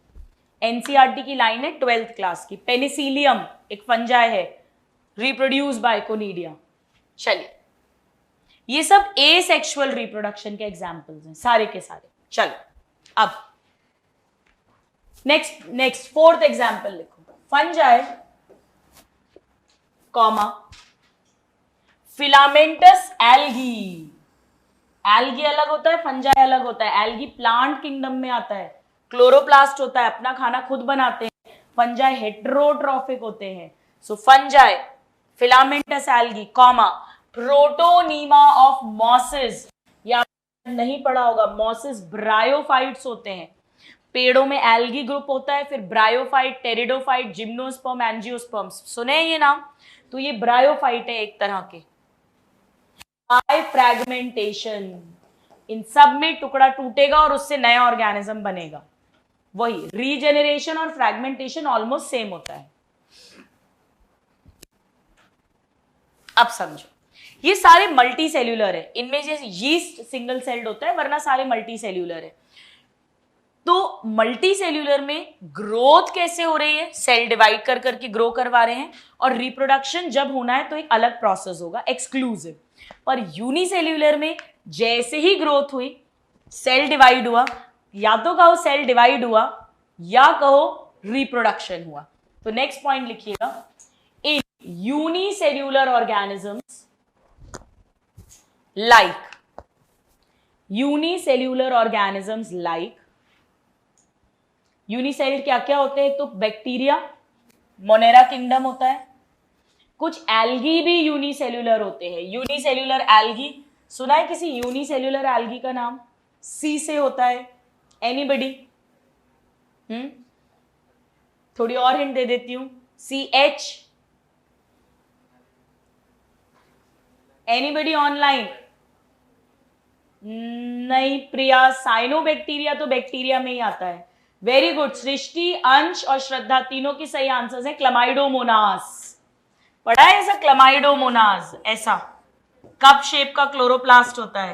एनसीईआरटी की लाइन है 12th क्लास की। पेनिसिलियम एक फंजाई है, रिप्रोड्यूस बाय कोनीडिया। चलिए ये सब एसेक्सुअल रिप्रोडक्शन के एग्जांपल्स हैं सारे के सारे। चलो अब नेक्स्ट फोर्थ एग्जांपल लिखो। Fungi comma filamentous algae. Algae अलग होता है, फंजाई अलग होता है। एल्गी प्लांट किंगडम में आता है, क्लोरोप्लास्ट होता है, अपना खाना खुद बनाते हैं। फंजाई हेटेरोट्रॉफिक होते हैं। So fungi, filamentous algae, comma, protonema of mosses, या नहीं पढ़ा होगा, मॉसेस ब्रायोफाइट्स होते हैं। पेड़ों में एल्गी ग्रुप होता है, फिर ब्रायोफाइट, टेरिडोफाइट, जिम्नोस्पर्म, एंजियोस्पर्म, सुने ये नाम? तो ये ब्रायोफाइट है एक तरह के। बाय फ्रैगमेंटेशन, इन सब में टुकड़ा टूटेगा और उससे नया ऑर्गेनिज्म बनेगा। वही रीजेनरेशन और फ्रैगमेंटेशन ऑलमोस्ट सेम होता है। अब समझो, ये सारे मल्टी सेल्यूलर है। इनमें जैसे यीस्ट सिंगल सेल्ड होता है, वरना सारे मल्टी सेल्यूलर है। तो मल्टी सेल्यूलर में ग्रोथ कैसे हो रही है? सेल डिवाइड कर करके ग्रो करवा रहे हैं, और रिप्रोडक्शन जब होना है तो एक अलग प्रोसेस होगा, एक्सक्लूसिव। पर यूनिसेल्यूलर में जैसे ही ग्रोथ हुई, सेल डिवाइड हुआ, या तो कहो सेल डिवाइड हुआ या कहो रिप्रोडक्शन हुआ। तो नेक्स्ट पॉइंट लिखिएगा, in unicellular organisms like, unicellular organisms like, unicellular क्या क्या होते हैं? तो बैक्टीरिया, मोनेरा किंगडम होता है। कुछ एल्गी भी यूनिसेल्यूलर होते हैं। यूनिसेल्यूलर एल्गी सुना है किसी यूनिसेल्यूलर एल्गी का नाम? सी से होता है, एनीबडी? थोड़ी और हिंट दे देती हूं, CH, एनीबडी ऑनलाइन? नहीं प्रिया, साइनोबैक्टीरिया तो बैक्टीरिया में ही आता है। वेरी गुड सृष्टि, अंश और श्रद्धा तीनों की सही आंसर्स है। क्लमाइडोमोनास पढ़ा है ऐसा? क्लमाइडोमोनास ऐसा कप शेप का क्लोरोप्लास्ट होता है।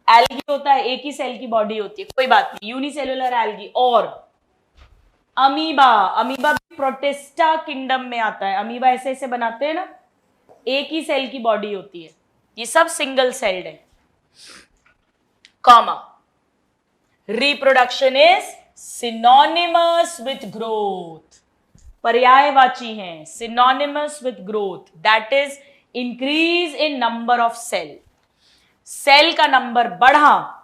एल्गी होता है, एक ही सेल की बॉडी होती है, कोई बात नहीं, यूनिसेल्यूलर एल्गी। और अमीबा, अमीबा भी प्रोटिस्टा किंगडम में आता है। अमीबा ऐसे ऐसे बनाते हैं ना, एक ही सेल की बॉडी होती है, ये सब सिंगल सेल्ड है। Comma, reproduction is synonymous with growth, पर्यायवाची हैं, synonymous with growth, that is increase in number of cell. Cell का नंबर बढ़ा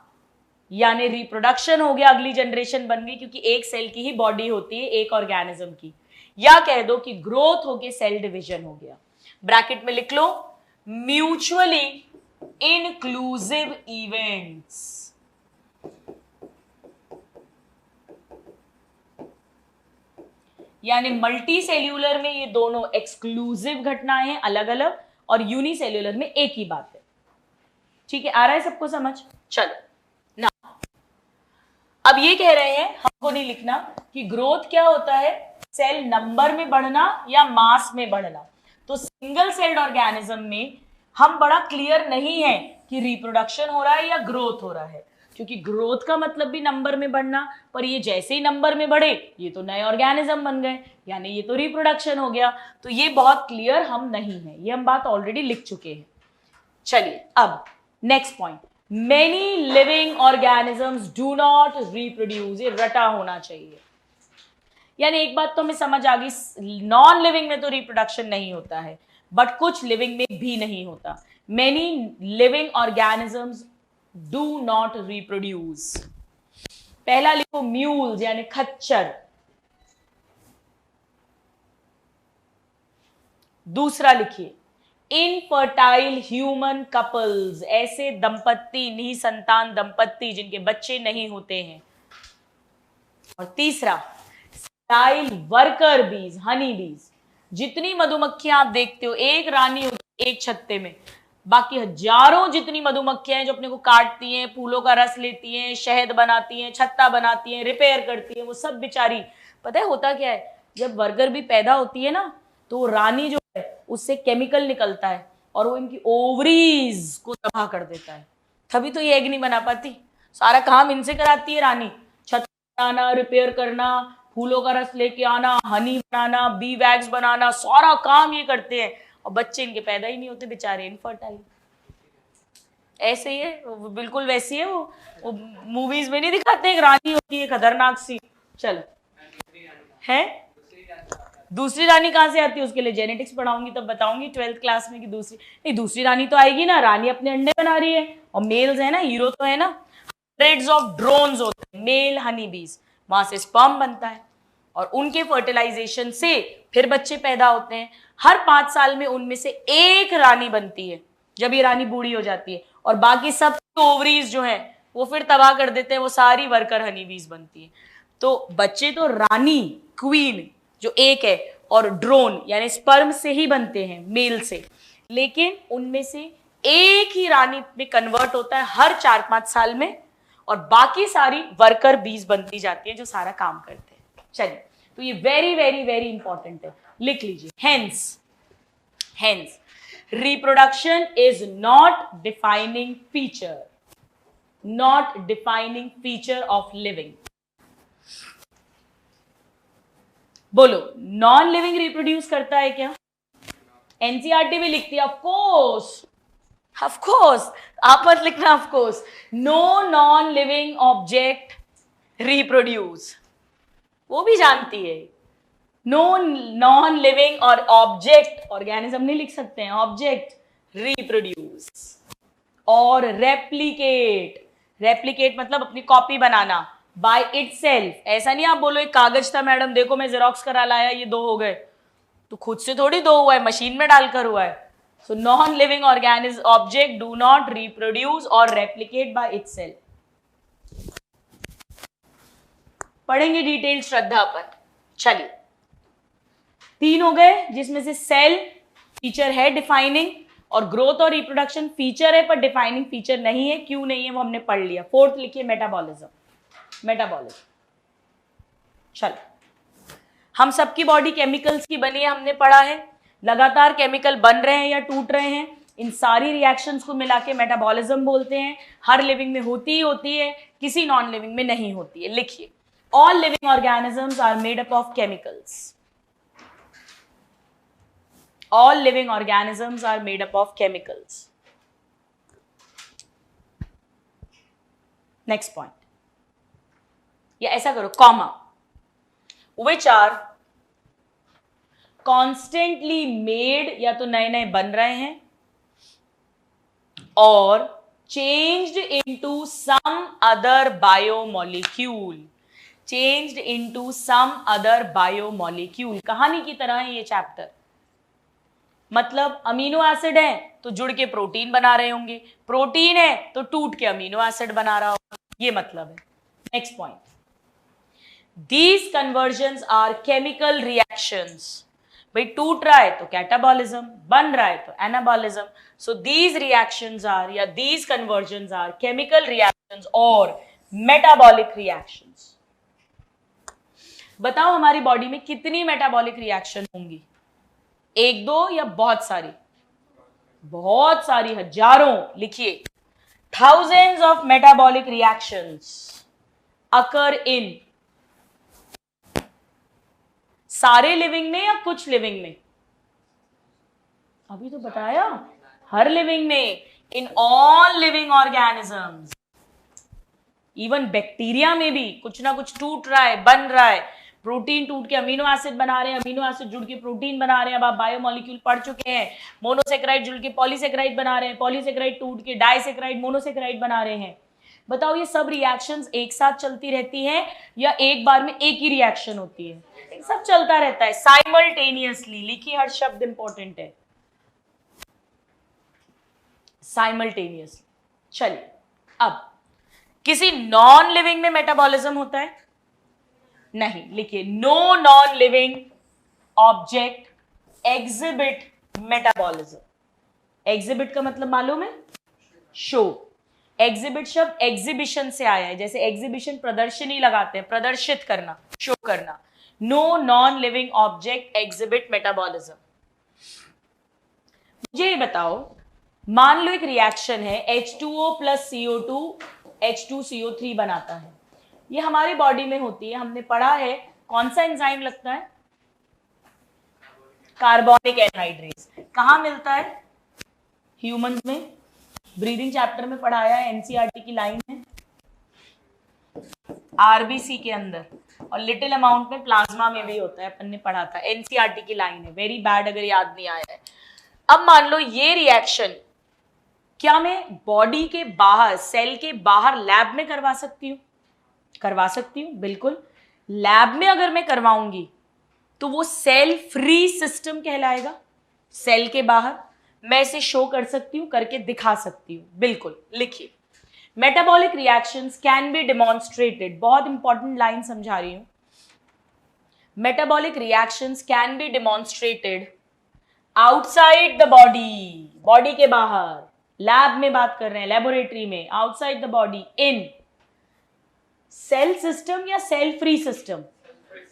यानी रिप्रोडक्शन हो गया, अगली जनरेशन बन गई, क्योंकि एक सेल की ही बॉडी होती है एक ऑर्गेनिज्म की। या कह दो कि ग्रोथ हो गई, सेल डिवीजन हो गया। ब्रैकेट में लिख लो, म्यूचुअली इंक्लूसिव इवेंट्स। यानी मल्टी सेल्यूलर में ये दोनों एक्सक्लूसिव घटनाएं हैं, अलग अलग, और यूनिसेल्यूलर में एक ही बात है। ठीक है, आ रहा है सबको समझ? चलो ना, अब ये कह रहे हैं, हमको नहीं लिखना कि ग्रोथ क्या होता है, सेल नंबर में बढ़ना या मास में बढ़ना। तो सिंगल सेल्ड ऑर्गेनिज्म में हम बड़ा क्लियर नहीं है कि रिप्रोडक्शन हो रहा है या ग्रोथ हो रहा है, क्योंकि ग्रोथ का मतलब भी नंबर में बढ़ना, पर ये जैसे ही नंबर में बढ़े ये तो नए ऑर्गेनिज्म बन गए, यानी ये तो रिप्रोडक्शन हो गया। तो ये बहुत क्लियर हम नहीं है, ये हम बात ऑलरेडी लिख चुके हैं। चलिए अब next point, many living organisms do not reproduce, ये रटा होना चाहिए। यानी एक बात तो हमें समझ आ गई, नॉन लिविंग में तो रिप्रोडक्शन नहीं होता है, बट कुछ लिविंग में भी नहीं होता। Many living organisms do not reproduce. पहला लिखो म्यूल्स यानी खच्चर, दूसरा लिखिए इनफर्टाइल ह्यूमन कपल्स, ऐसे दंपत्ति, निसंतान दंपत्ति जिनके बच्चे नहीं होते हैं। और तीसरा स्टाइल वर्कर बीज, हनी बीज। जितनी मधुमक्खियां आप देखते हो, एक रानी होती है एक छत्ते में, बाकी हजारों जितनी मधुमक्खियां हैं जो अपने को काटती हैं, फूलों का रस लेती हैं, शहद बनाती हैं, छत्ता बनाती हैं, रिपेयर करती हैं, वो सब बेचारी, पता है होता क्या है, जब वर्कर भी पैदा होती है ना, तो रानी जो है उससे केमिकल निकलता है और वो इनकी ओवरीज को तबाह कर देता है, तभी तो ये एग नहीं बना पाती। सारा काम इनसे कराती है रानी, छत्ता बनाना, रिपेयर करना, फूलों का रस लेके आना, हनी बनाना, बी वैक्स बनाना, सारा काम ये करते हैं, और बच्चे इनके पैदा ही नहीं होते बेचारे, इनफर्टाइल। ऐसे ही है, बिल्कुल वैसी है वो मूवीज में नहीं दिखाते, एक रानी होती है खतरनाक सी। चलो है दूसरी रानी कहाँ से आती है, उसके लिए जेनेटिक्स पढ़ाऊंगी तब बताऊंगी 12th क्लास में कि दूसरी रानी तो आएगी ना, रानी अपने अंडे बना रही है और मेल्स है ना, हीरो तो है ना, हंड्रेड्स ऑफ ड्रोन्स होते हैं मेल हनी बीज, वहां से स्पर्म बनता है और उनके फर्टिलाइजेशन से फिर बच्चे पैदा होते हैं। हर 5 साल में उनमें से एक रानी बनती है, जब ये रानी बूढ़ी हो जाती है, और बाकी सब ओवरीज जो है वो फिर तबाह कर देते हैं, वो सारी वर्कर हनी बीज बनती है। तो बच्चे तो रानी क्वीन जो एक है और ड्रोन यानी स्पर्म से ही बनते हैं, मेल से, लेकिन उनमें से एक ही रानी में कन्वर्ट होता है हर 4-5 साल में, और बाकी सारी वर्कर बीज बनती जाती है जो सारा काम करते हैं। चलिए, तो ये वेरी वेरी वेरी इंपॉर्टेंट है, लिख लीजिए। Hence reproduction is not defining feature of living. बोलो, नॉन लिविंग रिप्रोड्यूस करता है क्या? एनसीईआरटी भी लिखती है ऑफ कोर्स, आप मत लिखना of course. No non living object reproduce, वो भी जानती है। नो नॉन लिविंग और ऑब्जेक्ट, ऑर्गेनिज्म नहीं लिख सकते हैं, ऑब्जेक्ट रिप्रोड्यूस और रेप्लिकेट मतलब अपनी कॉपी बनाना बाय इटसेल्फ। ऐसा नहीं आप बोलो एक कागज था मैडम, देखो मैं जेरोक्स करा लाया, ये 2 हो गए, तो खुद से थोड़ी 2 हुआ है, मशीन में डालकर हुआ है। So non living organism object do not reproduce और रेप्लिकेट बाय इटसेल्फ। पढ़ेंगे डिटेल श्रद्धा पर। चलिए, 3 हो गए, जिसमें से सेल फीचर है डिफाइनिंग, और ग्रोथ और रिप्रोडक्शन फीचर है पर डिफाइनिंग फीचर नहीं है। क्यों नहीं है वो हमने पढ़ लिया। 4th लिखिए मेटाबॉलिज्म। चलो, हम सबकी बॉडी केमिकल्स की बनी है, हमने पढ़ा है। लगातार केमिकल बन रहे हैं या टूट रहे हैं, इन सारी रिएक्शंस को मिला के मेटाबॉलिज्म बोलते हैं। हर लिविंग में होती ही होती है, किसी नॉन लिविंग में नहीं होती है। लिखिए, all living organisms are made up of chemicals. All living organisms are made up of chemicals. Next point. या ऐसा करो, comma, which are constantly made, या तो नए नए बन रहे हैं, और changed into some other biomolecule. Changed into some other biomolecule. कहानी की तरह है ये चैप्टर। मतलब अमीनो एसिड है तो जुड़ के प्रोटीन बना रहे होंगे, प्रोटीन है तो टूट के अमीनो एसिड बना रहा होगा, ये मतलब है। Next point, these conversions are chemical reactions. भाई टूट रहा है तो कैटाबॉलिज्म, बन रहा है तो anabolism. So these reactions are, या these conversions are chemical reactions और मेटाबॉलिक रिएक्शंस। बताओ हमारी बॉडी में कितनी मेटाबॉलिक रिएक्शन होंगी? 1-2 या बहुत सारी? बहुत सारी, हजारों। लिखिए, thousands of metabolic reactions occur in सारे लिविंग में या कुछ लिविंग में? अभी तो बताया, हर लिविंग में, in all living organisms. Even bacteria में भी कुछ ना कुछ टूट रहा है, बन रहा है। प्रोटीन टूट के अमीनो एसिड बना रहे हैं, अमीनो एसिड जुड़ के प्रोटीन बना रहे हैं। अब आप बायोमोलिक्यूल पढ़ चुके हैं। मोनोसेक्राइड जुड़ के पॉलीसेक्राइड बना रहे हैं, पॉलीसेक्राइड टूट के डाइसेक्राइड मोनोसेक्राइड बना रहे हैं। बताओ ये सब रिएक्शंस एक साथ चलती रहती हैं या एक बार में एक ही रिएक्शन होती है? सब चलता रहता है साइमल्टेनियसली। लिखिए, हर शब्द इंपॉर्टेंट है, साइमल्टेनियसली। चलिए, अब किसी नॉन लिविंग में मेटाबॉलिज्म होता है? नहीं। लिखिए, no non living object exhibit metabolism. Exhibit का मतलब मालूम है? शो। एग्जिबिट शब्द एग्जिबिशन से आया है, जैसे एग्जिबिशन प्रदर्शनी लगाते हैं, प्रदर्शित करना, शो करना। No non living object exhibit metabolism. मुझे ये बताओ, मान लो एक रिएक्शन है, H2O + CO2 H2CO3 बनाता है। ये हमारी बॉडी में होती है, हमने पढ़ा है। कौन सा एंजाइम लगता है? Carbonic anhydrase. कहां मिलता है? ह्यूमंस में। ब्रीदिंग चैप्टर में पढ़ाया है, एनसीईआरटी की लाइन है, आरबीसी के अंदर। और लिटिल अमाउंट में प्लाज्मा में भी होता है, अपन ने पढ़ा था, एनसीईआरटी की लाइन है, वेरी बैड अगर याद नहीं आया है। अब मान लो ये रिएक्शन क्या मैं बॉडी के बाहर, सेल के बाहर लैब में करवा सकती हूँ? करवा सकती हूँ, बिल्कुल। लैब में अगर मैं करवाऊंगी तो वो सेल फ्री सिस्टम कहलाएगा। सेल के बाहर मैं इसे शो कर सकती हूँ, करके दिखा सकती हूँ, बिल्कुल। लिखिए, metabolic reactions can be demonstrated, बहुत इंपॉर्टेंट लाइन समझा रही हूं। Metabolic reactions can be demonstrated outside the body, body के बाहर, लैब में बात कर रहे हैं, लेबोरेटरी में, outside the body, in cell system या cell free system?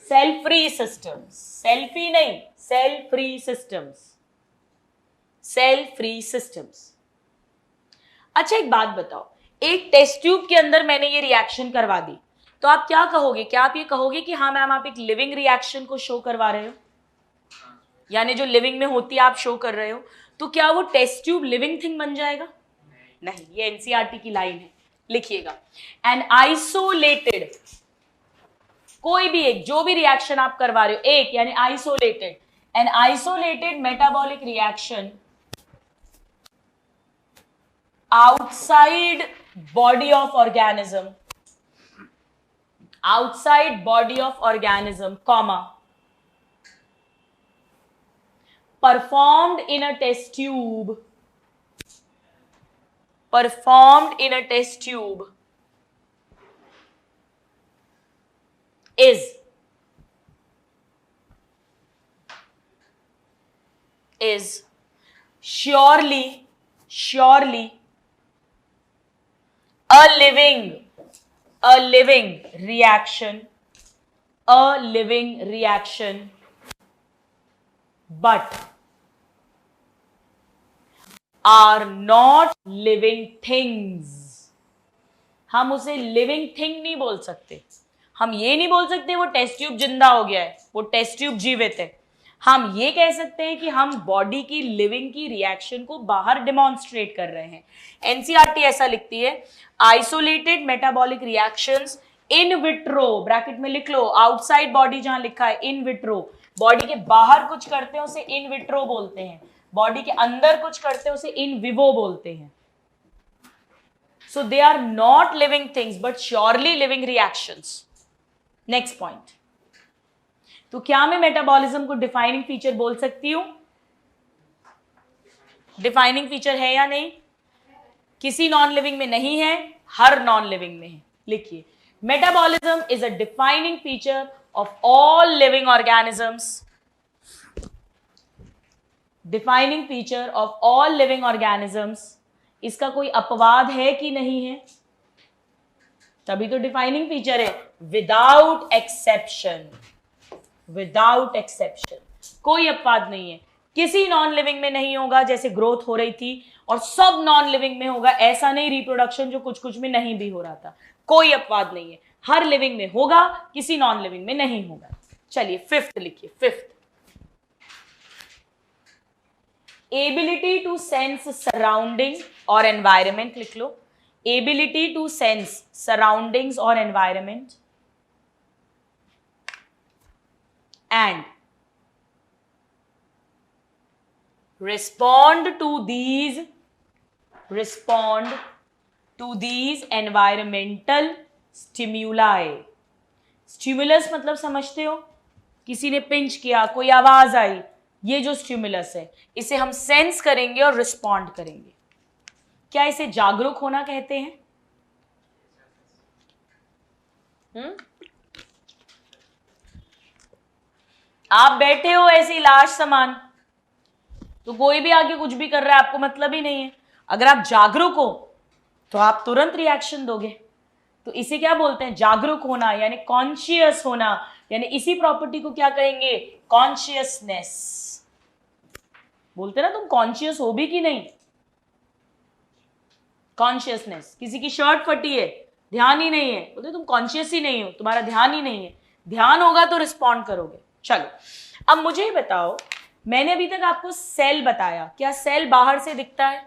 Cell free systems, selfie नहीं, cell free systems, cell free systems. अच्छा एक बात बताओ, एक टेस्ट ट्यूब के अंदर मैंने ये रिएक्शन करवा दी, तो आप क्या कहोगे? क्या आप ये कहोगे कि हाँ मैम आप एक लिविंग रिएक्शन को शो करवा रहे हो, यानी जो लिविंग में होती है आप शो कर रहे हो, तो क्या वो टेस्ट ट्यूब लिविंग थिंग बन जाएगा? नहीं, ये एनसीईआरटी की लाइन है, लिखिएगा। एन आइसोलेटेड, कोई भी एक, जो भी रिएक्शन आप करवा रहे हो, एक यानी isolated, an isolated metabolic reaction outside body of organism, outside body of organism, comma, performed in a test tube, performed in a test tube is surely a living reaction, but are not living things. हम उसे लिविंग थिंग नहीं बोल सकते, हम ये नहीं बोल सकते वो टेस्ट ट्यूब जिंदा हो गया है, वो टेस्ट ट्यूब जीवित है। हम ये कह सकते हैं कि हम बॉडी की लिविंग की रिएक्शन को बाहर डेमोन्स्ट्रेट कर रहे हैं। एनसीईआरटी ऐसा लिखती है, isolated metabolic reactions in vitro, bracket में लिख लो, आउटसाइड बॉडी जहां लिखा है इन विट्रो, बॉडी के बाहर कुछ करते हैं उसे इन विट्रो बोलते हैं, बॉडी के अंदर कुछ करते हैं उसे इन विवो बोलते हैं। So they are not living things but surely living reactions. Next point, तो क्या मैं मेटाबॉलिज्म को डिफाइनिंग फीचर बोल सकती हूं? डिफाइनिंग फीचर है या नहीं? किसी नॉन लिविंग में नहीं है, हर नॉन लिविंग में है। लिखिए, metabolism is a defining feature of all living organisms, defining feature of all living organisms. इसका कोई अपवाद है कि नहीं है? तभी तो डिफाइनिंग फीचर है, विदाउट एक्सेप्शन, विदाउट एक्सेप्शन, कोई अपवाद नहीं है। किसी नॉन लिविंग में नहीं होगा, जैसे ग्रोथ हो रही थी और सब नॉन लिविंग में होगा, ऐसा नहीं रिप्रोडक्शन जो कुछ कुछ में नहीं भी हो रहा था, कोई अपवाद नहीं है, हर लिविंग में होगा, किसी नॉन लिविंग में नहीं होगा। चलिए फिफ्थ लिखिए, fifth, ability to sense surrounding और एनवायरमेंट, लिख लो, एबिलिटी टू सेंस सराउंडिंग्स और environment and respond to these environmental stimuli. Stimulus मतलब समझते हो, किसी ने पिंच किया, कोई आवाज आई, ये जो स्टिमुलस है इसे हम सेंस करेंगे और रिस्पॉन्ड करेंगे। क्या इसे जागरूक होना कहते हैं? आप बैठे हो ऐसी लाश समान, तो कोई भी आगे कुछ भी कर रहा है आपको मतलब ही नहीं है। अगर आप जागरूक हो तो आप तुरंत रिएक्शन दोगे। तो इसे क्या बोलते हैं? जागरूक होना, यानी कॉन्शियस होना, यानी इसी प्रॉपर्टी को क्या कहेंगे? कॉन्शियसनेस। बोलते ना तुम कॉन्शियस हो भी कि नहीं? कॉन्शियसनेस। किसी की शर्ट फटी है, ध्यान ही नहीं है, बोलते तुम कॉन्शियस ही नहीं हो, तुम्हारा ध्यान ही नहीं है। ध्यान होगा तो रिस्पॉन्ड करोगे। चलो अब मुझे बताओ, मैंने अभी तक आपको सेल बताया, क्या सेल बाहर से दिखता है?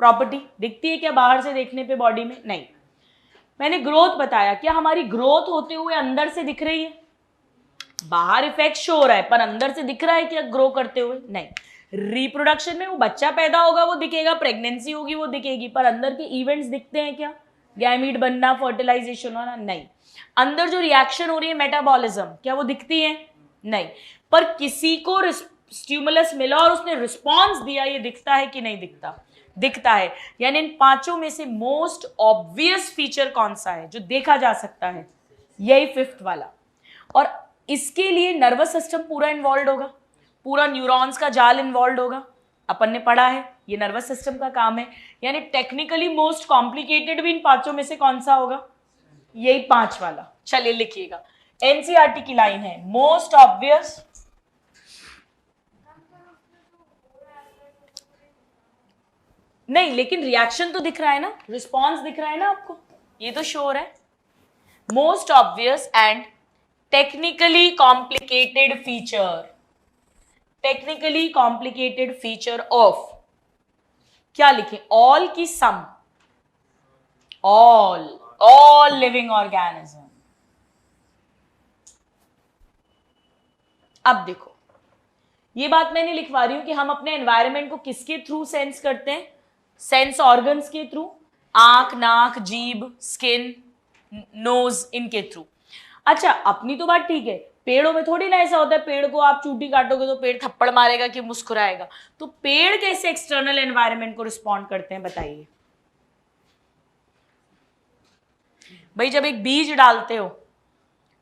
प्रॉपर्टी दिखती है क्या बाहर से देखने पे बॉडी में? नहीं। मैंने ग्रोथ बताया, क्या हमारी ग्रोथ होते हुए अंदर से दिख रही है? बाहर इफेक्ट शो हो रहा है पर अंदर से दिख रहा है क्या ग्रो करते हुए? नहीं। रिप्रोडक्शन में वो बच्चा पैदा होगा वो दिखेगा, प्रेगनेंसी होगी वो दिखेगी, पर अंदर के इवेंट्स दिखते हैं क्या? गैमीट बनना, फर्टिलाइजेशन होना? नहीं। अंदर जो रिएक्शन हो रही है मेटाबॉलिज्म, क्या वो दिखती है? नहीं। पर किसी को स्टिमुलस मिला और उसने रिस्पॉन्स दिया, ये दिखता है कि नहीं दिखता? दिखता है। यानी इन पांचों में से मोस्ट ऑब्वियस फीचर कौन सा है जो देखा जा सकता है? यही फिफ्थ वाला। और इसके लिए नर्वस सिस्टम पूरा इन्वॉल्व होगा, पूरा न्यूरॉन्स का जाल इन्वॉल्व होगा। अपन ने पढ़ा है ये नर्वस सिस्टम का काम है। यानी टेक्निकली मोस्ट कॉम्प्लिकेटेड भी इन पांचों में से कौन सा होगा? यही पांच वाला। चलिए लिखिएगा, एनसीईआरटी की लाइन है, मोस्ट ऑब्वियस नहीं, लेकिन रिएक्शन तो दिख रहा है ना, रिस्पॉन्स दिख रहा है ना आपको, ये तो श्योर है। Most obvious and technically complicated feature, technically complicated feature of, क्या लिखें? ऑल की सम, ऑल लिविंग ऑर्गेनिज्म। अब देखो, ये बात मैंने लिखवा रही हूं कि हम अपने एनवायरनमेंट को किसके थ्रू सेंस करते हैं? सेंस ऑर्गन्स के थ्रू, आंख, नाक, जीभ, स्किन, नोज, इनके थ्रू। अच्छा, अपनी तो बात ठीक है, पेड़ों में थोड़ी ना ऐसा होता है पेड़ को आप चूटी काटोगे तो पेड़ थप्पड़ मारेगा कि मुस्कुराएगा। तो पेड़ कैसे एक्सटर्नल एनवायरनमेंट को रिस्पॉन्ड करते हैं बताइए भाई? जब एक बीज डालते हो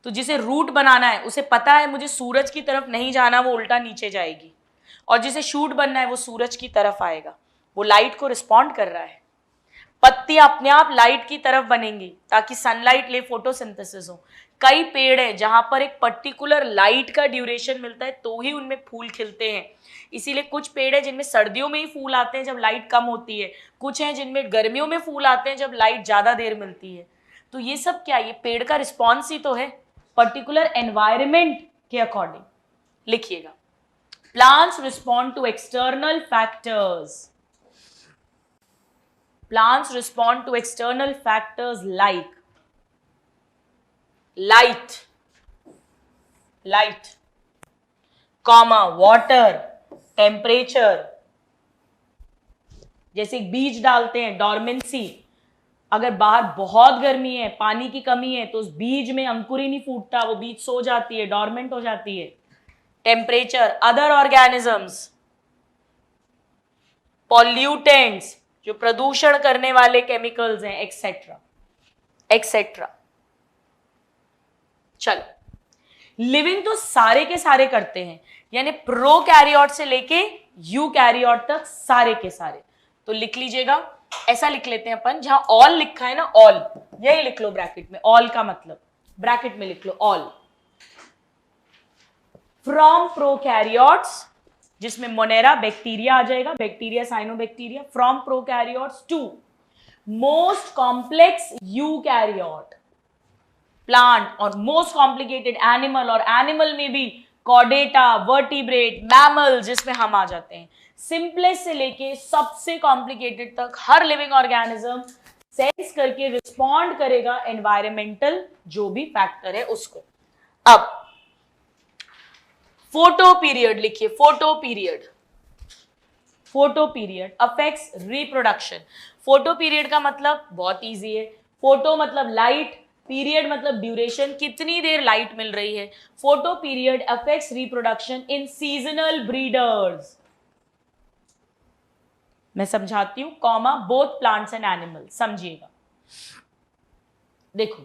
तो जिसे रूट बनाना है उसे पता है मुझे सूरज की तरफ नहीं जाना, वो उल्टा नीचे जाएगी, और जिसे शूट बनना है वो सूरज की तरफ आएगा, वो लाइट को रिस्पॉन्ड कर रहा है। पत्तियां अपने आप लाइट की तरफ बनेंगी ताकि सनलाइट ले, फोटोसिंथेसिस हो। कई पेड़ हैं जहां पर एक पर्टिकुलर लाइट का ड्यूरेशन मिलता है तो ही उनमें फूल खिलते हैं। इसीलिए कुछ पेड़ है जिनमें सर्दियों में ही फूल आते हैं जब लाइट कम होती है, कुछ हैं जिनमें गर्मियों में फूल आते हैं जब लाइट ज्यादा देर मिलती है। तो ये सब क्या, ये पेड़ का रिस्पॉन्स ही तो है पर्टिकुलर एनवायरमेंट के अकॉर्डिंग। लिखिएगा, plants respond to external factors, plants respond to external factors like light, comma, water, temperature। जैसे एक बीज डालते हैं, डॉर्मेंसी, अगर बाहर बहुत गर्मी है, पानी की कमी है, तो उस बीज में अंकुर ही नहीं फूटता, वो बीज सो जाती है, डॉर्मेंट हो जाती है। टेम्परेचर, अदर ऑर्गेनिजम्स, पॉल्यूटेंट्स, जो प्रदूषण करने वाले केमिकल्स हैं, एक्सेट्रा एक्सेट्रा। चलो, लिविंग तो सारे के सारे करते हैं, यानी प्रोकैरियोट से लेके यूकैरियोट तक सारे के सारे। तो लिख लीजिएगा, ऐसा लिख लेते हैं अपन, जहां ऑल लिखा है ना, ऑल, यही लिख लो ब्रैकेट में, ऑल का मतलब ब्रैकेट में लिख लो ऑल। फ्रॉम प्रोकैरियोट्स, जिसमें मोनेरा बैक्टीरिया आ जाएगा, bacteria, cyanobacteria, from prokaryotes to most complex eukaryote plant और मोस्ट कॉम्प्लिकेटेड एनिमल, और एनिमल में भी कॉर्डेटा, वर्टिब्रेट, मैमल, जिसमें हम आ जाते हैं। सिंपलेस्ट से लेके सबसे कॉम्प्लिकेटेड तक हर लिविंग ऑर्गेनिज्म सेंस करके रिस्पॉन्ड करेगा एनवायरमेंटल जो भी फैक्टर है उसको। अब फोटो पीरियड लिखिए, photo period, photo period affects reproduction. Photo period का मतलब बहुत इजी है, फोटो मतलब लाइट, पीरियड मतलब ड्यूरेशन, कितनी देर लाइट मिल रही है। Photo period affects reproduction in seasonal breeders. मैं समझाती हूं, comma, both plants and animals, समझिएगा। देखो,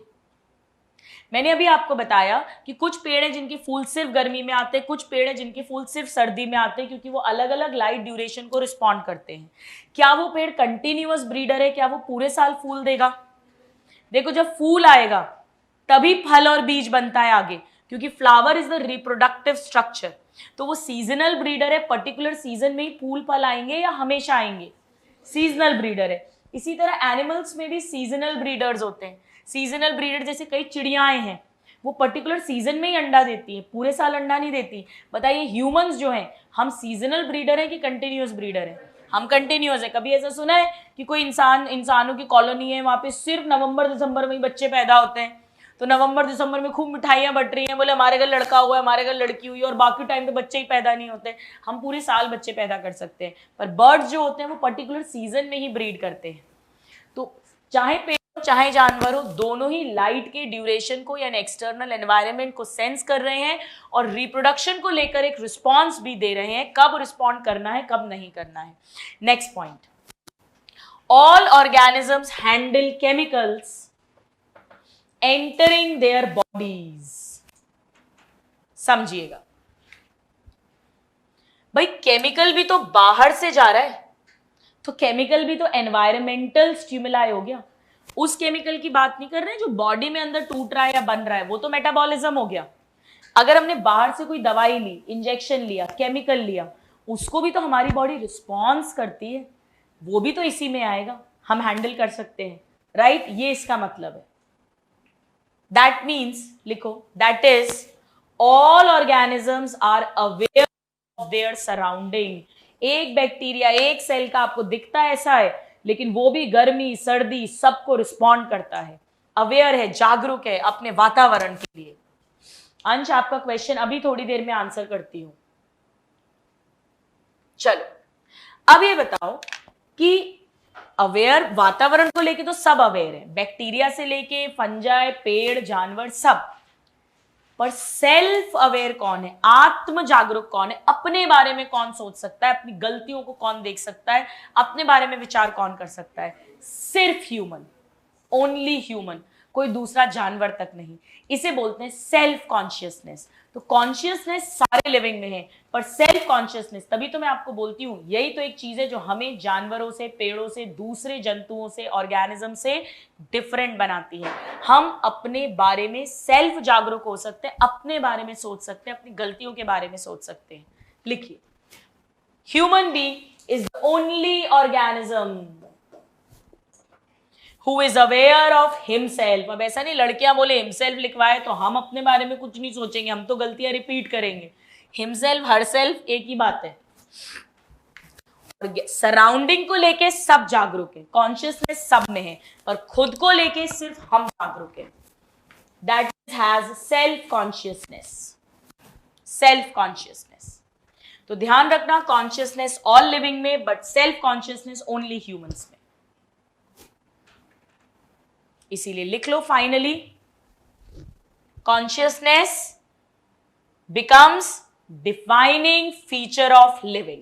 मैंने अभी आपको बताया कि कुछ पेड़ हैं जिनके फूल सिर्फ गर्मी में आते हैं, कुछ पेड़ हैं जिनके फूल सिर्फ सर्दी में आते हैं, क्योंकि वो अलग अलग लाइट ड्यूरेशन को रिस्पॉन्ड करते हैं। क्या वो पेड़ कंटिन्यूअस ब्रीडर है? क्या वो पूरे साल फूल देगा? देखो, जब फूल आएगा तभी फल और बीज बनता है आगे, क्योंकि flower is the reproductive structure. तो वो सीजनल ब्रीडर है, पर्टिकुलर सीजन में ही फूल फल आएंगे या हमेशा आएंगे? सीजनल ब्रीडर है। इसी तरह एनिमल्स में भी सीजनल ब्रीडर्स होते हैं। सीजनल ब्रीडर जैसे कई चिड़ियाएं हैं, वो पर्टिकुलर सीजन में ही अंडा देती है, पूरे साल अंडा नहीं देती। बताइए, ह्यूमंस जो हैं, हम सीजनल ब्रीडर हैं कि कंटिन्यूअस ब्रीडर हैं? हम कंटिन्यूअस है। कभी ऐसा सुना है कि कोई इंसानों की कॉलोनी है, वहां पे सिर्फ नवंबर दिसंबर में ही बच्चे पैदा होते हैं, तो नवंबर दिसंबर में खूब मिठाइयां बट रही हैं, बोले हमारे घर लड़का हुआ है, हमारे घर लड़की हुई है, और बाकी टाइम पे बच्चे ही पैदा नहीं होते। हम पूरे साल बच्चे पैदा कर सकते हैं, पर बर्ड्स जो होते हैं वो पर्टिकुलर सीजन में ही ब्रीड करते हैं। तो चाहे पेड़ हो चाहे जानवर हो, दोनों ही लाइट के ड्यूरेशन को यानी एक्सटर्नल एनवायरनमेंट को सेंस कर रहे हैं और रिप्रोडक्शन को लेकर एक रिस्पॉन्स भी दे रहे हैं, कब रिस्पॉन्ड करना है कब नहीं करना है। Next point, all organisms handle chemicals entering their bodies. समझिएगा भाई, केमिकल भी तो बाहर से जा रहा है, तो केमिकल भी तो एनवायरमेंटल स्टिमुलाई हो गया। उस केमिकल की बात नहीं कर रहे हैं जो बॉडी में अंदर टूट रहा है या बन रहा है, वो तो मेटाबॉलिज्म हो गया। अगर हमने बाहर से कोई दवाई ली, इंजेक्शन लिया, केमिकल लिया, उसको भी तो हमारी बॉडी रिस्पॉन्स करती है, वो भी तो इसी में आएगा, हम हैंडल कर सकते हैं, राइट? ये इसका मतलब है। दैट मीन्स, लिखो, that is all organisms are aware of their surrounding. एक बैक्टीरिया, एक सेल का आपको दिखता है ऐसा है, लेकिन वो भी गर्मी सर्दी सबको रिस्पॉन्ड करता है, अवेयर है, जागरूक है अपने वातावरण के लिए। अंश, आपका क्वेश्चन अभी थोड़ी देर में आंसर करती हूं। चलो अब ये बताओ कि अवेयर वातावरण को लेके तो सब अवेयर है, बैक्टीरिया से लेके फंजाई, पेड़, जानवर, सब, पर सेल्फ अवेयर कौन है? आत्म जागरूक कौन है? अपने बारे में कौन सोच सकता है? अपनी गलतियों को कौन देख सकता है? अपने बारे में विचार कौन कर सकता है? सिर्फ ह्यूमन, ओनली ह्यूमन, कोई दूसरा जानवर तक नहीं। इसे बोलते हैं सेल्फ कॉन्शियसनेस। तो कॉन्शियसनेस सारे लिविंग में है, पर सेल्फ कॉन्शियसनेस, तभी तो मैं आपको बोलती हूं यही तो एक चीज है जो हमें जानवरों से, पेड़ों से, दूसरे जंतुओं से, ऑर्गेनिज्म से डिफरेंट बनाती है। हम अपने बारे में सेल्फ जागरूक हो सकते हैं, अपने बारे में सोच सकते हैं, अपनी गलतियों के बारे में सोच सकते हैं। लिखिए, human being is the only organism who is aware of himself। अब ऐसा नहीं लड़कियां बोले himself लिखवाए तो हम अपने बारे में कुछ नहीं सोचेंगे, हम तो गलतियां रिपीट करेंगे। himself, herself एक ही बात है। सराउंडिंग को लेके सब जागरूक है, कॉन्शियसनेस सब में है, पर खुद को लेके सिर्फ हम जागरूक है। That has self consciousness. Self consciousness, तो ध्यान रखना, कॉन्शियसनेस ऑल लिविंग में, but self consciousness only humans में। इसीलिए लिख लो finally, consciousness becomes defining feature of living.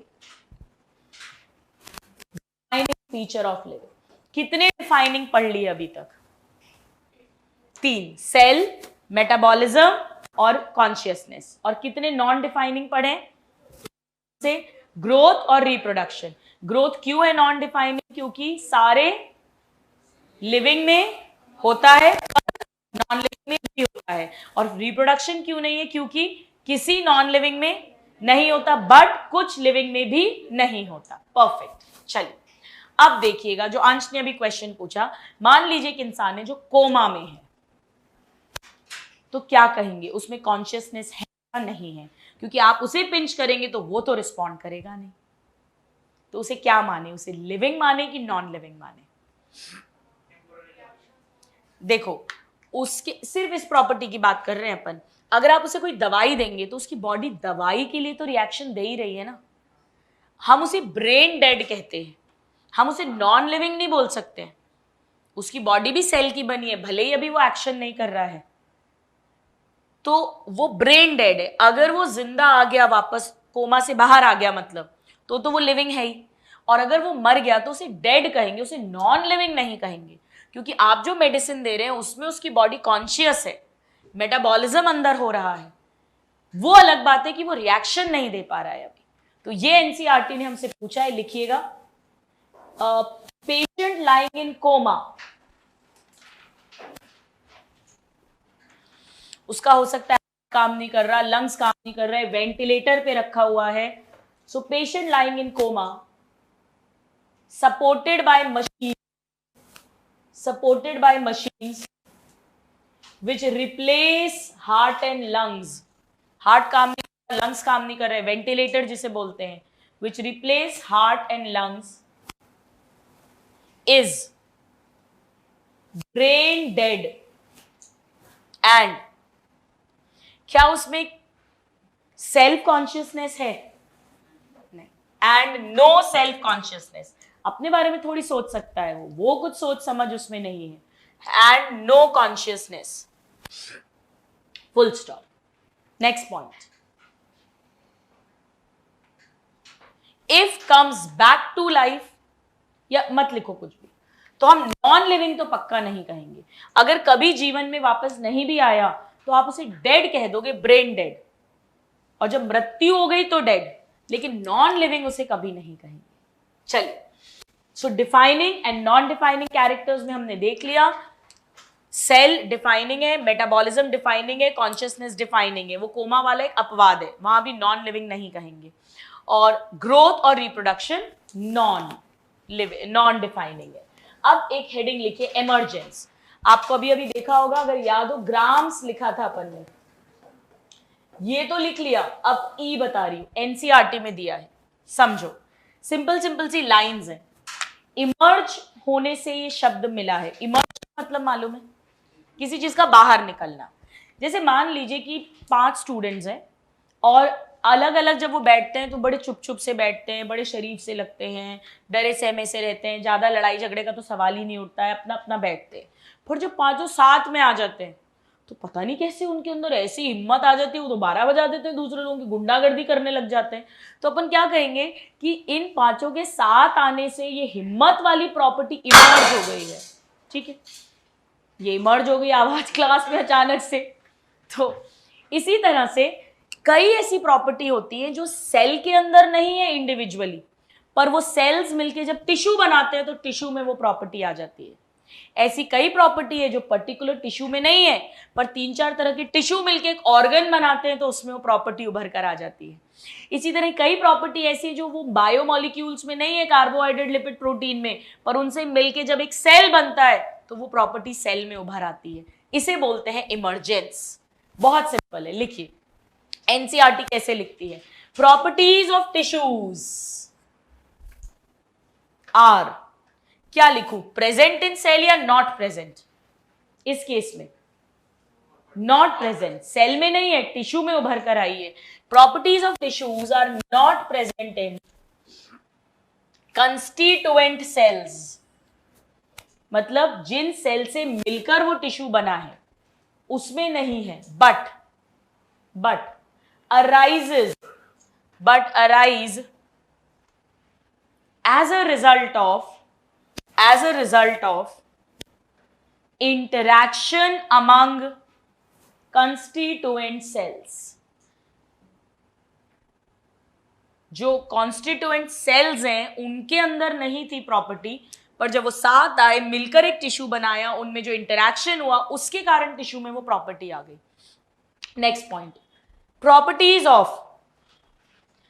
Defining feature of living, कितने डिफाइनिंग पढ़ लिए अभी तक? 3, सेल, मेटाबॉलिज्म और कॉन्शियसनेस। और कितने नॉन डिफाइनिंग पढ़े? से ग्रोथ और रिप्रोडक्शन। ग्रोथ क्यों है नॉन डिफाइनिंग? क्योंकि सारे लिविंग में होता है, नॉन लिविंग में भी होता है। और रिप्रोडक्शन क्यों नहीं है? क्योंकि किसी नॉन लिविंग में नहीं होता, बट कुछ लिविंग में भी नहीं होता। परफेक्ट। चलिए अब देखिएगा, जो अंश ने अभी क्वेश्चन पूछा, मान लीजिए कि इंसान है जो कोमा में है, तो क्या कहेंगे? उसमें कॉन्शियसनेस है या नहीं है? क्योंकि आप उसे पिंच करेंगे तो वो तो रिस्पॉन्ड करेगा नहीं, तो उसे क्या माने? उसे लिविंग माने कि नॉन लिविंग माने? देखो, उसके सिर्फ इस प्रॉपर्टी की बात कर रहे हैं अपन। अगर आप उसे कोई दवाई देंगे तो उसकी बॉडी दवाई के लिए तो रिएक्शन दे ही रही है ना। हम उसे ब्रेन डेड कहते हैं, हम उसे नॉन लिविंग नहीं बोल सकते। उसकी बॉडी भी सेल की बनी है, भले ही अभी वो एक्शन नहीं कर रहा है, तो वो ब्रेन डेड है। अगर वो जिंदा आ गया, वापस कोमा से बाहर आ गया, मतलब तो वो लिविंग है ही। और अगर वो मर गया तो उसे डेड कहेंगे, उसे नॉन लिविंग नहीं कहेंगे। क्योंकि आप जो मेडिसिन दे रहे हैं उसमें उसकी बॉडी कॉन्शियस है, मेटाबॉलिज्म अंदर हो रहा है, वो अलग बात है कि वो रिएक्शन नहीं दे पा रहा है अभी। तो ये एनसीईआरटी ने हमसे पूछा है, लिखिएगा, पेशेंट लाइंग इन कोमा, उसका हो सकता है काम नहीं कर रहा, लंग्स काम नहीं कर रहे, वेंटिलेटर पे रखा हुआ है। So patient lying in coma supported by machines which replace heart and lungs। Heart काम नहीं कर रहा, लंग्स काम नहीं कर रहे, वेंटिलेटर जिसे बोलते हैं, which replace heart and lungs is brain dead and क्या उसमें सेल्फ कॉन्शियसनेस है? नहीं. And no self consciousness. अपने बारे में थोड़ी सोच सकता है वो कुछ सोच समझ उसमें नहीं है. And no consciousness. Full stop. Next point. If comes back to life, या मत लिखो कुछ भी, तो हम नॉन लिविंग तो पक्का नहीं कहेंगे. अगर कभी जीवन में वापस नहीं भी आया तो आप उसे डेड कह दोगे, ब्रेन डेड. और जब मृत्यु हो गई तो डेड, लेकिन नॉन लिविंग उसे कभी नहीं कहेंगे. चलिए, so defining and non defining characters में हमने देख लिया. सेल डिफाइनिंग है, मेटाबॉलिज्म डिफाइनिंग है, कॉन्शियसनेस डिफाइनिंग है. वो कोमा वाला एक अपवाद है, वहां भी नॉन लिविंग नहीं कहेंगे. और ग्रोथ और रिप्रोडक्शन नॉन डिफाइनिंग है. अब एक हेडिंग लिखिए, इमर्जेंस. आपको अभी अभी देखा होगा, अगर याद हो, ग्राम्स लिखा था अपन ने, ये तो लिख लिया. अब ई बता रही हूं, एनसीईआरटी में दिया है, समझो. सिंपल सिंपल सी लाइंस हैं. इमर्ज होने से ये शब्द मिला है. इमर्ज मतलब मालूम है? किसी चीज का बाहर निकलना. जैसे मान लीजिए कि 5 स्टूडेंट्स हैं और अलग अलग जब वो बैठते हैं तो बड़े चुप चुप से बैठते हैं, बड़े शरीफ से लगते हैं, डरे सहमे से रहते हैं, ज्यादा लड़ाई झगड़े का तो सवाल ही नहीं उठता है, अपना अपना बैठते हैं. फिर जब 5 साथ में आ जाते हैं तो पता नहीं कैसे उनके अंदर ऐसी हिम्मत आ जाती है, वो तो 12 बजा देते हैं, दूसरे लोगों की गुंडागर्दी करने लग जाते हैं. तो अपन क्या कहेंगे कि इन 5 के साथ आने से ये हिम्मत वाली प्रॉपर्टी इमर्ज हो गई है. ठीक है, ये इमर्ज हो गई आवाज क्लास में अचानक से. तो इसी तरह से कई ऐसी प्रॉपर्टी होती है जो सेल के अंदर नहीं है इंडिविजुअली, पर वो सेल्स मिलके जब टिश्यू बनाते हैं तो टिश्यू में वो प्रॉपर्टी आ जाती है. ऐसी कई प्रॉपर्टी है जो पर्टिकुलर टिश्यू में नहीं है, पर 3-4 तरह के टिश्यू मिलके एक ऑर्गन बनाते हैं तो उसमें वो प्रॉपर्टी उभर कर आ जाती है. इसी तरह कई प्रॉपर्टी ऐसी है जो वो बायोमॉलिक्यूल्स में नहीं है, कार्बोहाइड्रेट लिपिड प्रोटीन में, पर उनसे मिलके जब एक सेल बनता है तो वो प्रॉपर्टी सेल में उभर आती है. इसे बोलते हैं इमर्जेंस. बहुत सिंपल है, लिखिए. एनसीईआरटी कैसे लिखती है? प्रॉपर्टीज ऑफ टिश्यूज आर, क्या लिखूं, प्रेजेंट इन सेल या नॉट प्रेजेंट? इस केस में नॉट प्रेजेंट, सेल में नहीं है, टिश्यू में उभर कर आई है. Properties of tissues are not present in constituent cells. मतलब जिन सेल से मिलकर वो टिश्यू बना है उसमें नहीं है. But arises as a result of interaction among constituent cells. जो constituent cells हैं उनके अंदर नहीं थी प्रॉपर्टी, पर जब वो साथ आए, मिलकर एक टिश्यू बनाया, उनमें जो इंटरैक्शन हुआ उसके कारण टिश्यू में वो प्रॉपर्टी आ गई. Next point, properties of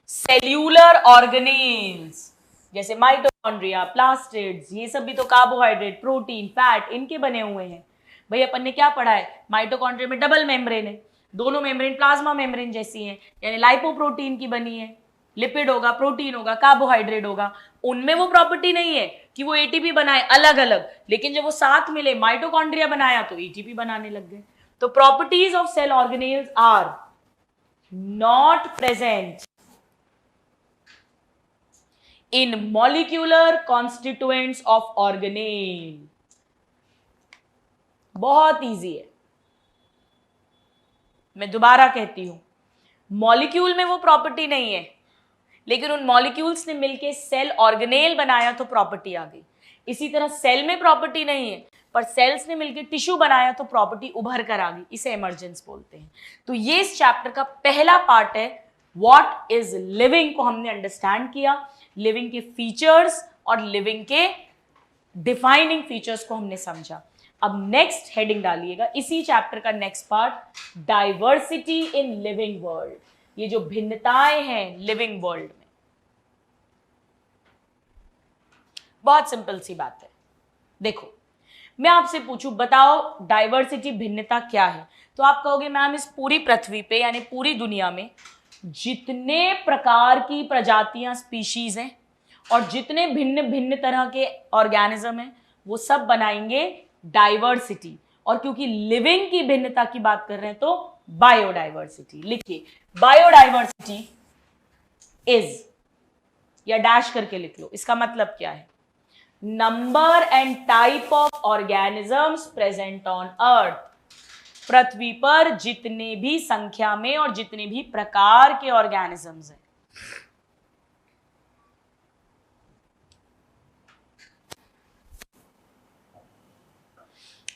cellular organelles, जैसे माइटोकॉन्ड्रिया, प्लास्टिड्स, ये सब भी तो कार्बोहाइड्रेट, प्रोटीन, फैट, इनके बने हुए हैं. भाई अपन ने क्या पढ़ा है, माइटोकॉन्ड्रिया में डबल मेम्ब्रेन है, दोनों मेम्ब्रेन प्लाज्मा मेम्ब्रेन जैसी हैं, यानी लाइपोप्रोटीन की बनी है. लिपिड होगा, प्रोटीन होगा, कार्बोहाइड्रेट होगा. उनमें वो प्रॉपर्टी नहीं है कि वो एटीपी बनाए अलग अलग, लेकिन जब वो साथ मिले, माइटोकॉन्ड्रिया बनाया तो एटीपी बनाने लग गए. तो properties of cell organelles are not present in molecular constituents of organelle. बहुत इजी है, मैं दोबारा कहती हूं. मॉलिक्यूल में वो प्रॉपर्टी नहीं है, लेकिन उन मॉलिक्यूल्स ने मिलके सेल ऑर्गेनेल बनाया तो प्रॉपर्टी आ गई. इसी तरह सेल में प्रॉपर्टी नहीं है, पर सेल्स ने मिलकर टिश्यू बनाया तो प्रॉपर्टी उभर कर आ गई. इसे इमर्जेंस बोलते हैं. तो ये इस चैप्टर का पहला पार्ट है. व्हाट इज लिविंग को हमने अंडरस्टैंड किया, लिविंग के फीचर्स और लिविंग के डिफाइनिंग फीचर्स को हमने समझा. अब नेक्स्ट हेडिंग डालिएगा, इसी चैप्टर का next part, diversity in living world. ये जो भिन्नताएं हैं लिविंग वर्ल्ड में. बहुत सिंपल सी बात है. देखो, मैं आपसे पूछूं, बताओ डाइवर्सिटी, भिन्नता क्या है, तो आप कहोगे मैम इस पूरी पृथ्वी पे यानी पूरी दुनिया में जितने प्रकार की प्रजातियां स्पीशीज हैं और जितने भिन्न भिन्न तरह के ऑर्गेनिज्म हैं वो सब बनाएंगे डाइवर्सिटी। और क्योंकि लिविंग की भिन्नता की बात कर रहे हैं तो बायोडाइवर्सिटी। लिखिए, बायोडाइवर्सिटी इज, या डैश करके लिख लो, इसका मतलब क्या है? Number and type of organisms present on earth. पृथ्वी पर जितने भी संख्या में और जितने भी प्रकार के ऑर्गेनिजम्स हैं।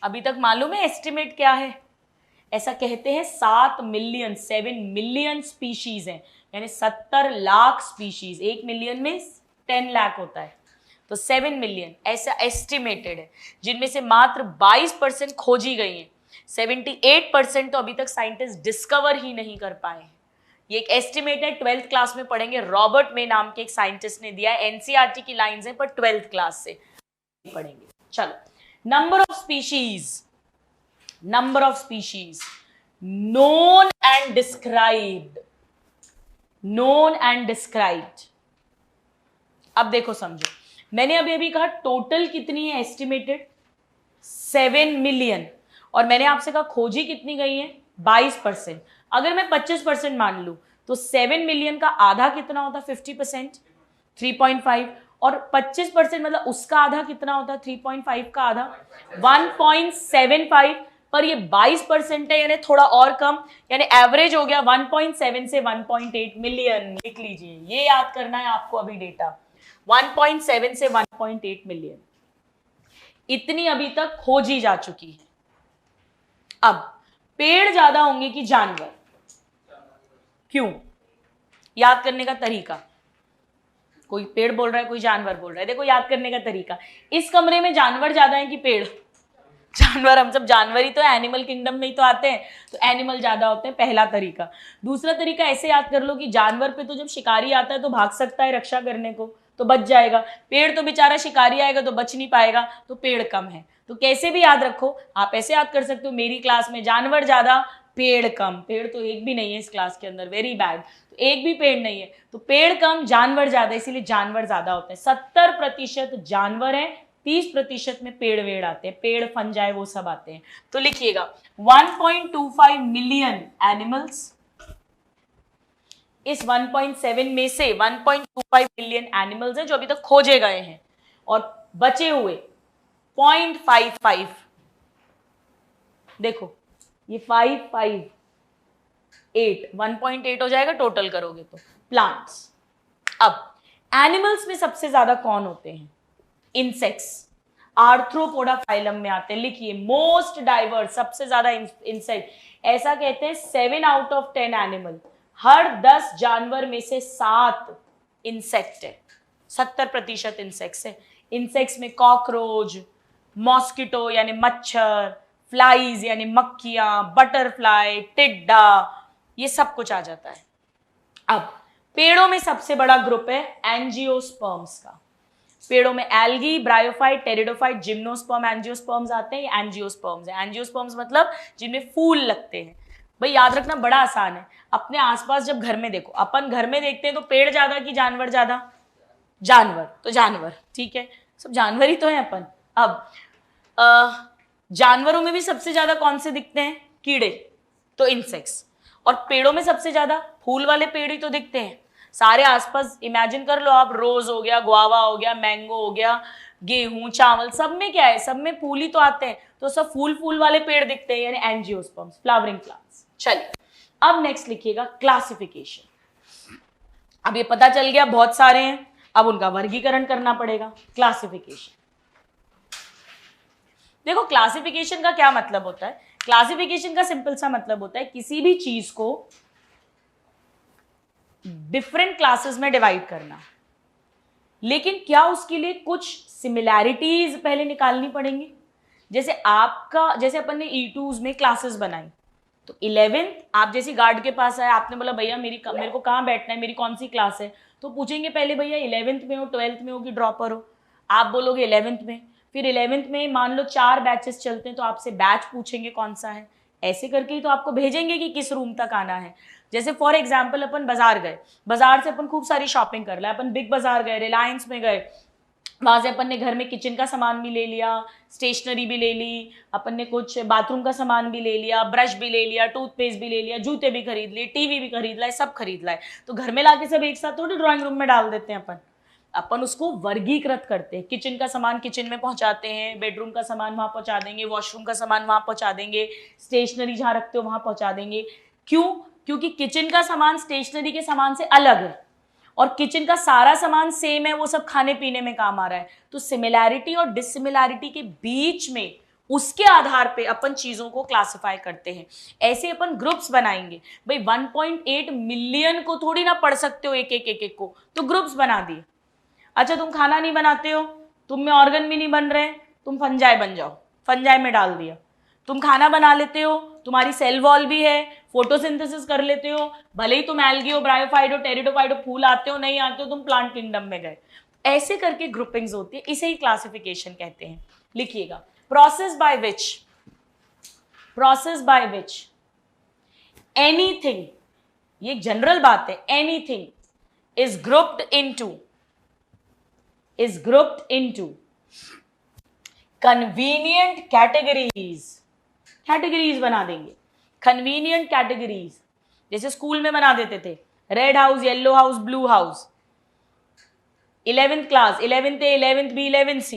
अभी तक मालूम है एस्टिमेट क्या है? ऐसा कहते हैं 7 मिलियन स्पीशीज हैं, यानी 70 लाख स्पीशीज। 1 मिलियन में 10 लाख होता है, तो 7 मिलियन ऐसा एस्टिमेटेड है, जिनमें से मात्र 22% खोजी गई हैं। 78% तो अभी तक साइंटिस्ट डिस्कवर ही नहीं कर पाए हैं। ये एक एस्टिमेट है, 12th क्लास में पढ़ेंगे। रॉबर्ट मे नाम के एक साइंटिस्ट ने दिया है, एनसीईआरटी की लाइंस है पर 12th क्लास से पढ़ेंगे। चलो, number of species known and described। अब देखो समझो, मैंने अभी कहा टोटल कितनी है एस्टिमेटेड 7 मिलियन, और मैंने आपसे कहा खोजी कितनी गई है 22%। अगर मैं 25% मान लूं तो 7 मिलियन का आधा कितना होता? 50%, 3.5। और 25% मतलब उसका आधा कितना होता है? 3.5 का आधा 1.75। पर ये 22% है, यानी थोड़ा और कम, यानी एवरेज हो गया 1.7 से 1.8 मिलियन। लिख लीजिए, ये याद करना है आपको अभी डेटा, 1.7 से 1.8 मिलियन इतनी अभी तक खोजी जा चुकी है। अब पेड़ ज्यादा होंगे कि जानवर? क्यों? याद करने का तरीका, कोई पेड़ बोल रहा है, कोई जानवर बोल रहा है। देखो याद करने का तरीका, इस कमरे में जानवर ज्यादा है कि पेड़? जानवर, हम सब जानवर ही तो एनिमल किंगडम में ही तो आते हैं, तो एनिमल ज्यादा होते हैं, पहला तरीका। दूसरा तरीका ऐसे याद कर लो कि जानवर पे तो जब शिकारी आता है तो भाग सकता है रक्षा करने को, तो बच जाएगा। पेड़ तो बेचारा शिकारी आएगा तो बच नहीं पाएगा, तो पेड़ कम है। तो कैसे भी याद रखो, आप ऐसे याद कर सकते हो, मेरी क्लास में जानवर ज्यादा पेड़ कम। पेड़ तो एक भी नहीं है इस क्लास के अंदर, वेरी बैड, तो एक भी पेड़ नहीं है, तो पेड़ कम जानवर ज्यादा, इसीलिए जानवर ज्यादा होते हैं। 70% जानवर है, 30% में पेड़ वेड़ आते हैं, पेड़ फंजाई वो सब आते हैं। तो लिखिएगा 1.25 मिलियन एनिमल्स, इस 1.7 में से 1.25 मिलियन एनिमल्स हैं जो अभी तक खोजे गए हैं, और बचे हुए 0.55, देखो ये 558, 1.8 हो जाएगा टोटल करोगे तो, प्लांट्स। अब एनिमल्स में सबसे ज्यादा कौन होते हैं? इंसेक्ट्स, आर्थ्रोपोडा फाइलम में आते हैं। लिखिए, मोस्ट डाइवर्स, सबसे ज्यादा इंसेक्ट। ऐसा कहते हैं 7 आउट ऑफ 10 एनिमल, हर 10 जानवर में से 7 इंसेक्ट है। 70% इंसेक्ट्स है। इंसेक्ट्स में कॉकरोच, मॉस्किटो यानी मच्छर, फ्लाइज यानी मक्खियां, बटरफ्लाई, टिड्डा, ये सब कुछ आ जाता है। अब पेड़ों में सबसे बड़ा ग्रुप है एंजियोस्पर्म्स का। पेड़ों में algae, bryophyte, pteridophyte, gymnosperm, angiosperms आते हैं। ये एंजियोस्पर्म्स है। एंजियोस्पर्म्स मतलब जिनमें फूल लगते हैं। भाई याद रखना बड़ा आसान है, अपने आसपास जब घर में देखो, अपन घर में देखते हैं तो पेड़ ज्यादा कि जानवर ज्यादा? जानवर, तो जानवर, ठीक है, सब जानवर ही तो है अपन। अब जानवरों में भी सबसे ज्यादा कौन से दिखते हैं? कीड़े, तो इंसेक्ट्स। और पेड़ों में सबसे ज्यादा फूल वाले पेड़ ही तो दिखते हैं। सारे आसपास इमेजिन कर लो आप, रोज हो गया, गुआवा हो गया, मैंगो हो गया, गेहूं, चावल, सब में क्या है? सब में फूल ही तो आते हैं, तो सब फूल वाले पेड़ दिखते हैं, यानी एंजियोस्पर्म्स, फ्लावरिंग प्लांट्स। चलिए, अब नेक्स्ट लिखिएगा क्लासिफिकेशन। अब ये पता चल गया बहुत सारे हैं, अब उनका वर्गीकरण करना पड़ेगा। क्लासिफिकेशन, देखो क्लासिफिकेशन का क्या मतलब होता है? क्लासिफिकेशन का सिंपल सा मतलब होता है किसी भी चीज को डिफरेंट क्लासेस में डिवाइड करना, लेकिन क्या उसके लिए कुछ सिमिलैरिटीज पहले निकालनी पड़ेंगी। जैसे आपका, जैसे अपन ने E2s में क्लासेस बनाई, तो 11th आप जैसे गार्ड के पास आए, आपने बोला भैया मेरे को कहाँ बैठना है, मेरी कौन सी क्लास है, तो पूछेंगे पहले भैया 11th में हो, 12th में हो कि ड्रॉपर हो। आप बोलोगे 11th में, फिर 11th में मान लो 4 बैचेस चलते हैं, तो आपसे बैच पूछेंगे कौन सा है, ऐसे करके ही तो आपको भेजेंगे कि किस रूम तक आना है। जैसे फॉर एग्जाम्पल अपन बाजार गए, बाजार से अपन खूब सारी शॉपिंग कर लिया, अपन बिग बाजार गए, रिलायंस में गए, वहां से अपन ने घर में किचन का सामान भी ले लिया, स्टेशनरी भी ले ली, अपन ने कुछ बाथरूम का सामान भी ले लिया, ब्रश भी ले लिया, टूथपेस्ट भी ले लिया, जूते भी खरीद लिए, टीवी भी खरीद लाए, सब खरीद लाए। तो घर में लाके सब एक साथ थोड़ी ड्राइंग रूम में डाल देते हैं अपन उसको वर्गीकृत करते हैं। किचन का सामान किचन में पहुंचाते हैं, बेडरूम का सामान वहां पहुंचा देंगे, वॉशरूम का सामान वहां पहुंचा देंगे, स्टेशनरी जहां रखते हो वहां पहुंचा देंगे। क्यों? क्योंकि किचन का सामान स्टेशनरी के सामान से अलग है और किचन का सारा सामान सेम है, वो सब खाने पीने में काम आ रहा है। तो सिमिलैरिटी और डिससिमिलैरिटी के बीच में उसके आधार पे अपन चीजों को क्लासिफाई करते हैं। ऐसे अपन ग्रुप्स बनाएंगे। भाई 1.8 मिलियन को थोड़ी ना पढ़ सकते हो एक को, तो ग्रुप्स बना दिए। अच्छा, तुम खाना नहीं बनाते हो, तुम में ऑर्गन भी नहीं बन रहे, तुम फंजाई बन जाओ, फंजाई में डाल दिया। तुम खाना बना लेते हो, तुम्हारी सेल वॉल भी है, फोटोसिंथेसिस कर लेते हो, भले ही तुम एल्गी हो, ब्रायोफाइट हो, टेरिडोफाइट हो, फूल आते हो नहीं आते हो, तुम प्लांट किंगडम में गए। ऐसे करके ग्रुपिंग्स होती है, इसे ही क्लासिफिकेशन कहते हैं। लिखिएगा, प्रोसेस बाय विच एनीथिंग, ये एक जनरल बात है, anything is grouped into convenient categories बना देंगे। कन्वीनियंट कैटेगरीज जैसे स्कूल में बना देते थे, red house, yellow house, blue house. 11th class, 11th A, 11th B, 11th C।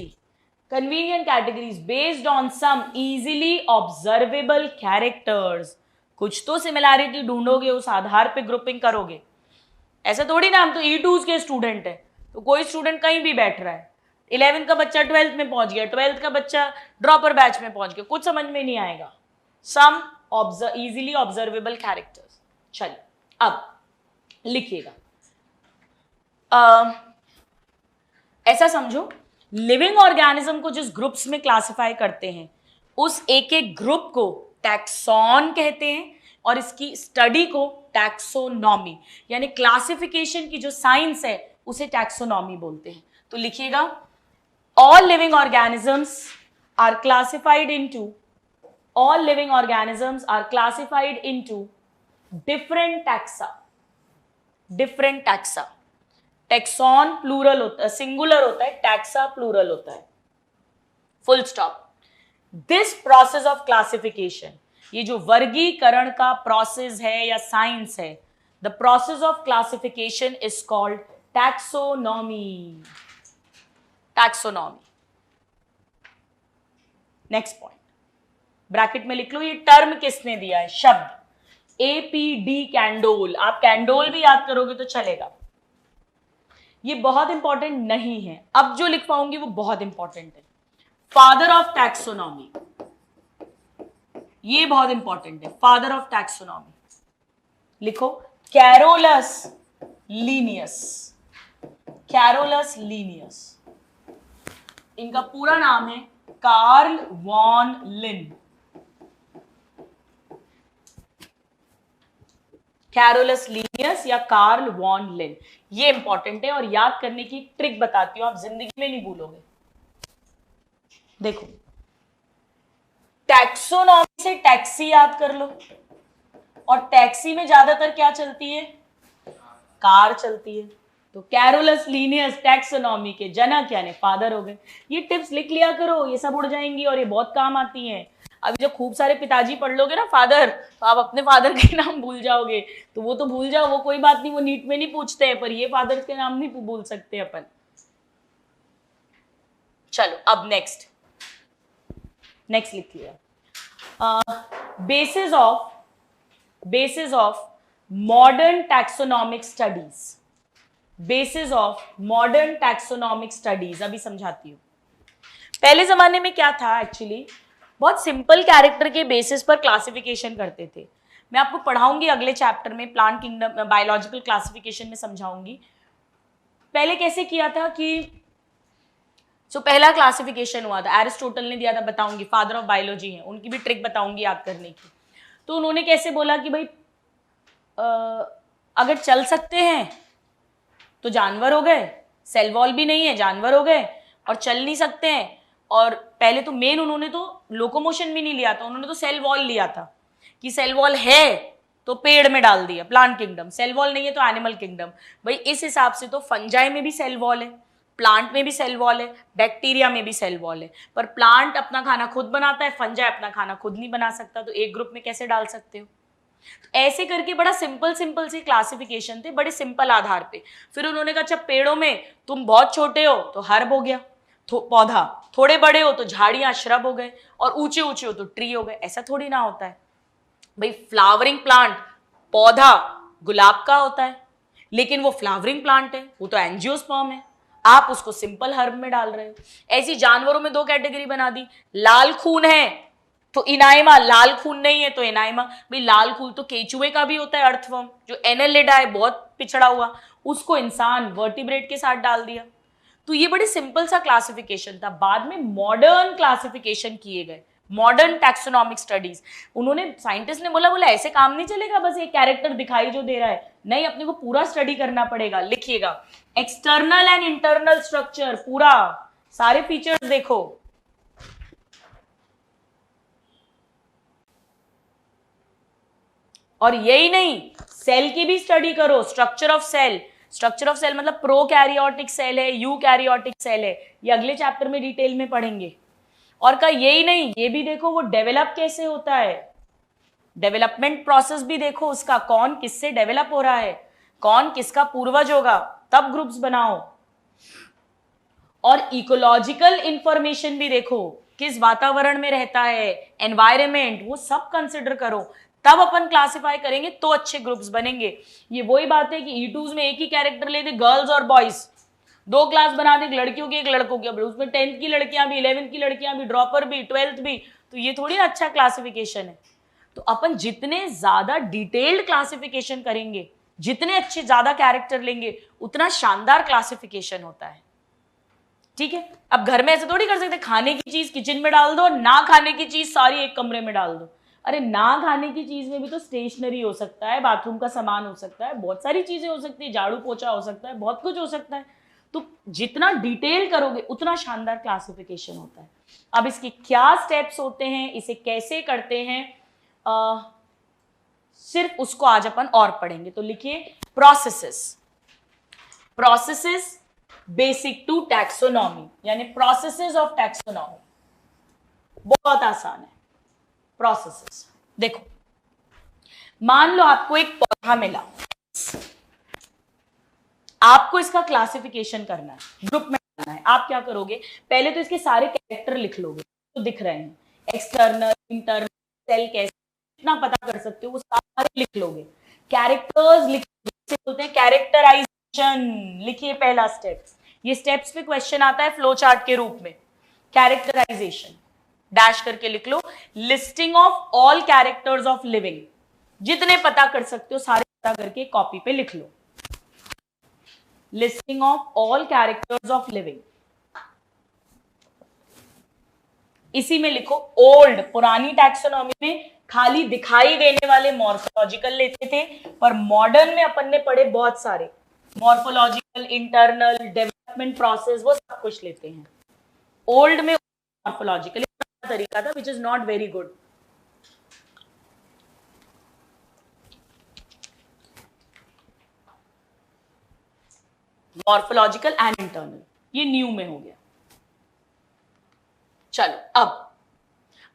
Convenient categories based on some easily observable characters. कुछ तो सिमिलैरिटी ढूंढोगे, उस आधार पे ग्रुपिंग करोगे। ऐसा थोड़ी ना हम तो E2s के स्टूडेंट है, तो कोई स्टूडेंट कहीं भी बैठ रहा है, 11th का बच्चा 12th में पहुंच गया, 12th का बच्चा ड्रॉपर बैच में पहुंच गया, कुछ समझ में नहीं आएगा। सम इजीली ऑब्जर्वेबल कैरेक्टर्स। चलिए अब लिखिएगा, ऐसा समझो, लिविंग ऑर्गेनिज्म को जिस ग्रुप्स में क्लासिफाई करते हैं, उस एक एक ग्रुप को टैक्सॉन कहते हैं और इसकी स्टडी को टैक्सोनॉमी, यानी क्लासिफिकेशन की जो साइंस है उसे टैक्सोनॉमी बोलते हैं। तो लिखिएगा, all living organisms are classified into different taxa। Taxon plural होता है, सिंगुलर होता है, टैक्सा प्लूरल होता है, full stop. This process of classification, ये जो वर्गीकरण का प्रोसेस है या साइंस है, the process of classification is called taxonomy. Next point bracket में लिख लो, ये टर्म किसने दिया है, शब्द APD कैंडोल। आप कैंडोल भी याद करोगे तो चलेगा। ये बहुत इंपॉर्टेंट नहीं है, अब जो लिख पाऊंगी वो बहुत इंपॉर्टेंट है। फादर ऑफ टैक्सोनॉमी, ये बहुत इंपॉर्टेंट है। फादर ऑफ टैक्सोनॉमी लिखो, कैरोलस लीनियस। इनका पूरा नाम है कार्ल वॉन लिन। कैरोलस लीनियस या कार्ल वॉन लिन, ये इंपॉर्टेंट है। और याद करने की ट्रिक बताती हूं, आप जिंदगी में नहीं भूलोगे। देखो, टैक्सोनॉमी से टैक्सी याद कर लो, और टैक्सी में ज्यादातर क्या चलती है, कार चलती है। तो कैरोलस लीनियस टैक्सोनॉमी के जनक यानी फादर हो गए। ये टिप्स लिख लिया करो, ये सब उड़ जाएंगी और ये बहुत काम आती हैं। अभी जब खूब सारे पिताजी पढ़ लोगे ना फादर, तो आप अपने फादर के नाम भूल जाओगे। तो वो तो भूल जाओ, वो कोई बात नहीं, वो नीट में नहीं पूछते हैं, पर ये फादर के नाम नहीं भूल सकते अपन। चलो अब नेक्स्ट लिख लिया, basis of modern taxonomic studies. अभी समझाती हूं। पहले जमाने में क्या था, एक्चुअली बहुत सिंपल कैरेक्टर के बेसिस पर क्लासिफिकेशन करते थे। मैं आपको पढ़ाऊंगी अगले चैप्टर में, प्लांट किंगडम बायोलॉजिकल क्लासिफिकेशन में समझाऊंगी। पहले कैसे किया था कि पहला क्लासिफिकेशन हुआ था, एरिस्टोटल ने दिया था, बताऊंगी, फादर ऑफ बायोलॉजी है, उनकी भी ट्रिक बताऊंगी याद करने की। तो उन्होंने कैसे बोला कि भाई अगर चल सकते हैं तो जानवर हो गए, सेल वॉल भी नहीं है, जानवर हो गए, और चल नहीं सकते हैं। और पहले तो उन्होंने तो लोकोमोशन भी नहीं लिया था, उन्होंने तो सेल वॉल लिया था कि सेल वॉल है तो पेड़ में डाल दिया प्लांट किंगडम, सेल वॉल नहीं है तो एनिमल किंगडम। भाई इस हिसाब से तो फंजाई में भी सेल वॉल है, प्लांट में भी सेल वॉल है, बैक्टीरिया में भी सेल वॉल है, पर प्लांट अपना खाना खुद बनाता है, फंजाई अपना खाना खुद नहीं बना सकता, तो एक ग्रुप में कैसे डाल सकते हो? तो ऐसे करके बड़ा सिंपल सिंपल से क्लासिफिकेशन थे, बड़े सिंपल आधार पे। फिर उन्होंने कहा अच्छा पेड़ों में तुम बहुत छोटे हो तो हर्ब हो गया पौधा, थोड़े बड़े हो तो झाड़ियां श्रब हो गए, और ऊंचे ऊंचे हो तो ट्री हो गए। ऐसा थोड़ी ना होता है भाई। फ्लावरिंग प्लांट पौधा गुलाब का होता है, लेकिन वो फ्लावरिंग प्लांट है, वो तो एंजियोस्पर्म है, आप उसको सिंपल हर्ब में डाल रहे हो। ऐसी जानवरों में दो कैटेगरी बना दी, लाल खून है तो इनाइमा, लाल खून नहीं है तो इनाइमा। भाई लाल खून तो केचुए का भी होता है, अर्थवर्म जो एनेलिडा है बहुत पिछड़ा हुआ, उसको इंसान वर्टिब्रेट के साथ डाल दिया। तो ये बड़े सिंपल सा क्लासिफिकेशन था। बाद में मॉडर्न क्लासिफिकेशन किए गए, मॉडर्न टैक्सोनॉमिक स्टडीज। उन्होंने साइंटिस्ट ने बोला ऐसे काम नहीं चलेगा बस एक कैरेक्टर दिखाई जो दे रहा है, नहीं अपने को पूरा स्टडी करना पड़ेगा। लिखिएगा एक्सटर्नल एंड इंटरनल स्ट्रक्चर, पूरा सारे फीचर्स देखो। और यही नहीं, सेल की भी स्टडी करो, structure of cell. Structure of cell मतलब प्रोकैरियोटिक सेल है, यूकैरियोटिक सेल है, ये अगले चैप्टर में डिटेल में पढ़ेंगे। और का यही नहीं, ये भी देखो वो डेवलप कैसे होता है, डेवलपमेंट प्रोसेस भी देखो उसका, कौन किससे डेवलप हो रहा है, कौन किसका पूर्वज होगा, तब ग्रुप्स बनाओ। और इकोलॉजिकल इंफॉर्मेशन भी देखो, किस वातावरण में रहता है, एनवायरमेंट, वो सब कंसिडर करो, तब अपन क्लासिफाई करेंगे तो अच्छे ग्रुप्स बनेंगे। ये वही बात है कि E2s में एक ही कैरेक्टर ले दे, गर्ल्स और बॉयज, दो क्लास बना दे, लड़कियों की एक लड़कों की, उसमें 10th की लड़कियां भी, 11th की लड़कियां भी, ड्रॉपर भी, 12th भी, तो ये थोड़ी ना अच्छा क्लासिफिकेशन है। तो अपन जितने ज्यादा डिटेल्ड क्लासिफिकेशन करेंगे, जितने अच्छे ज्यादा कैरेक्टर लेंगे, उतना शानदार क्लासिफिकेशन होता है। ठीक है, अब घर में ऐसे थोड़ी कर सकते, खाने की चीज किचन में डाल दो, ना खाने की चीज सारी एक कमरे में डाल दो। अरे ना खाने की चीज में भी तो स्टेशनरी हो सकता है, बाथरूम का सामान हो सकता है, बहुत सारी चीजें हो सकती है, झाड़ू पोछा हो सकता है, बहुत कुछ हो सकता है। तो जितना डिटेल करोगे उतना शानदार क्लासिफिकेशन होता है। अब इसके क्या स्टेप्स होते हैं, इसे कैसे करते हैं, सिर्फ उसको आज अपन और पढ़ेंगे। तो लिखिए processes, processes basic to taxonomy, यानी प्रोसेसेस ऑफ टैक्सोनॉमी। बहुत आसान है प्रोसेसेस। देखो मान लो आपको एक पौधा मिला, आपको इसका क्लासिफिकेशन करना है, ग्रुप में डालना है। आप क्या करोगे, पहले तो इसके सारे कैरेक्टर लिख लोगे तो दिख रहे हैं, एक्सटर्नल, इंटरनल, सेल कैसे, कितना पता कर सकते हो वो सारे लिख लोगे। कैरेक्टर्स लिखते बोलते हैं कैरेक्टराइजेशन। लिखिए पहला स्टेप, ये स्टेप्स पे क्वेश्चन आता है फ्लो चार्ट के रूप में। कैरेक्टराइजेशन डैश करके लिख लो, listing of all characters of living, जितने पता कर सकते हो सारे पता करके कॉपी पे लिख लो। Listing of all characters of living, इसी में लिखो ओल्ड, पुरानी टैक्सोनॉमी में खाली दिखाई देने वाले मॉर्फोलॉजिकल लेते थे, पर मॉडर्न में अपन ने पढ़े बहुत सारे मॉर्फोलॉजिकल, इंटरनल, डेवलपमेंट प्रोसेस, वो सब कुछ लेते हैं। ओल्ड में मॉर्फोलॉजिकल तरीका था, which is not very good. Morphological and internal, ये न्यू में हो गया। चलो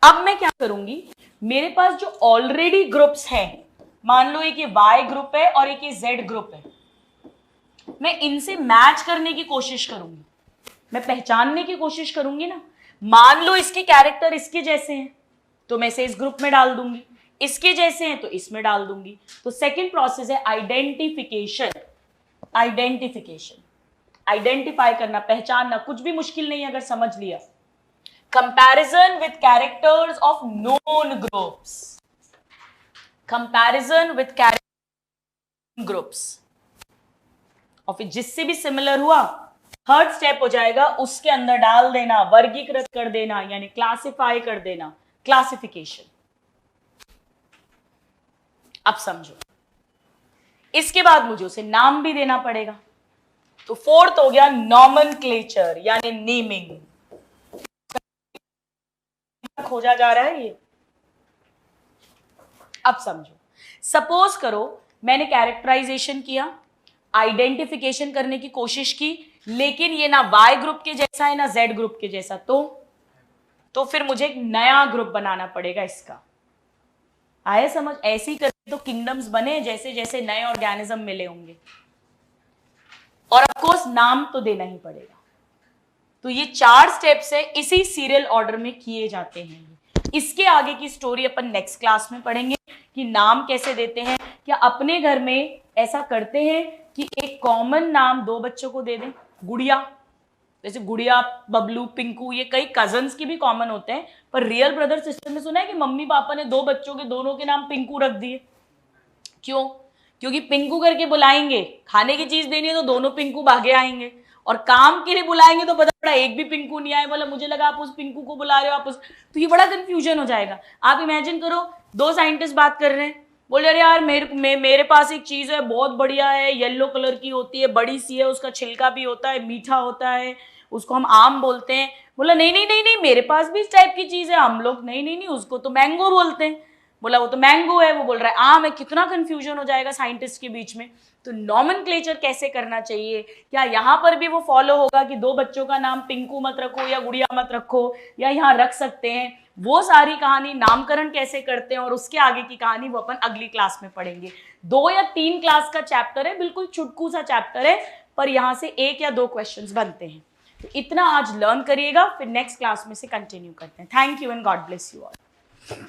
अब मैं क्या करूंगी, मेरे पास जो ऑलरेडी ग्रुप्स हैं, मान लो एक ये Y ग्रुप है और एक ये Z ग्रुप है, मैं इनसे मैच करने की कोशिश करूंगी, मैं पहचानने की कोशिश करूंगी ना। मान लो इसके कैरेक्टर इसके जैसे हैं तो मैं इसे इस ग्रुप में डाल दूंगी, इसके जैसे हैं तो इसमें डाल दूंगी। तो सेकंड प्रोसेस है आइडेंटिफिकेशन। आइडेंटिफिकेशन, आइडेंटिफाई करना, पहचानना, कुछ भी मुश्किल नहीं है अगर समझ लिया। Comparison with characters of known groups, comparison with character groups, और फिर जिससे भी सिमिलर हुआ थर्ड स्टेप हो जाएगा, उसके अंदर डाल देना, वर्गीकृत कर देना, यानी क्लासिफाई कर देना, क्लासिफिकेशन। अब समझो, इसके बाद मुझे उसे नाम भी देना पड़ेगा। तो फोर्थ हो गया नॉमेनक्लेचर, यानी नेमिंग। खोजा जा रहा है ये। अब समझो, सपोज करो मैंने कैरेक्टराइजेशन किया, आइडेंटिफिकेशन करने की कोशिश की, लेकिन ये ना वाई ग्रुप के जैसा है ना जेड ग्रुप के जैसा, तो फिर मुझे एक नया ग्रुप बनाना पड़ेगा इसका। आया समझ? ऐसे ही करके तो किंगडम्स बने जैसे जैसे नए ऑर्गेनिज्म मिले होंगे, और ऑफ कोर्स नाम तो देना ही पड़ेगा। तो ये 4 स्टेप्स है, इसी सीरियल ऑर्डर में किए जाते हैं। इसके आगे की स्टोरी अपन नेक्स्ट क्लास में पढ़ेंगे कि नाम कैसे देते हैं। क्या अपने घर में ऐसा करते हैं कि एक कॉमन नाम 2 बच्चों को दे दें? गुड़िया, जैसे गुड़िया, बबलू, पिंकू, ये कई कजन्स की भी कॉमन होते हैं, पर रियल ब्रदर सिस्टर में सुना है कि मम्मी पापा ने 2 बच्चों के दोनों के नाम पिंकू रख दिए। क्यों? क्योंकि पिंकू करके बुलाएंगे, खाने की चीज देनी है तो दोनों पिंकू भागे आएंगे, और काम के लिए बुलाएंगे तो पता पड़ा एक भी पिंकू नहीं आए, बोला मुझे लगा आप उस पिंकू को बुला रहे हो, आप उस, तो ये बड़ा कंफ्यूजन हो जाएगा। आप इमेजिन करो 2 साइंटिस्ट बात कर रहे हैं, बोले अरे यार मेरे पास एक चीज है बहुत बढ़िया है, येलो कलर की होती है, बड़ी सी है, उसका छिलका भी होता है, मीठा होता है, उसको हम आम बोलते हैं। बोला नहीं नहीं नहीं नहीं, मेरे पास भी इस टाइप की चीज है, हम लोग नहीं नहीं नहीं उसको तो मैंगो बोलते हैं। बोला वो तो मैंगो है, वो बोल रहा है आम है। कितना कंफ्यूजन हो जाएगा साइंटिस्ट के बीच में। तो नॉमेनक्लेचर कैसे करना चाहिए, क्या यहाँ पर भी वो फॉलो होगा कि 2 बच्चों का नाम पिंकू मत रखो या गुड़िया मत रखो, या यहाँ रख सकते हैं? वो सारी कहानी, नामकरण कैसे करते हैं और उसके आगे की कहानी वो अपन अगली क्लास में पढ़ेंगे। 2 या 3 क्लास का चैप्टर है, बिल्कुल छुटकू सा चैप्टर है, पर यहाँ से 1 या 2 क्वेश्चंस बनते हैं। तो इतना आज लर्न करिएगा, फिर नेक्स्ट क्लास में से कंटिन्यू करते हैं। Thank you and God bless you all.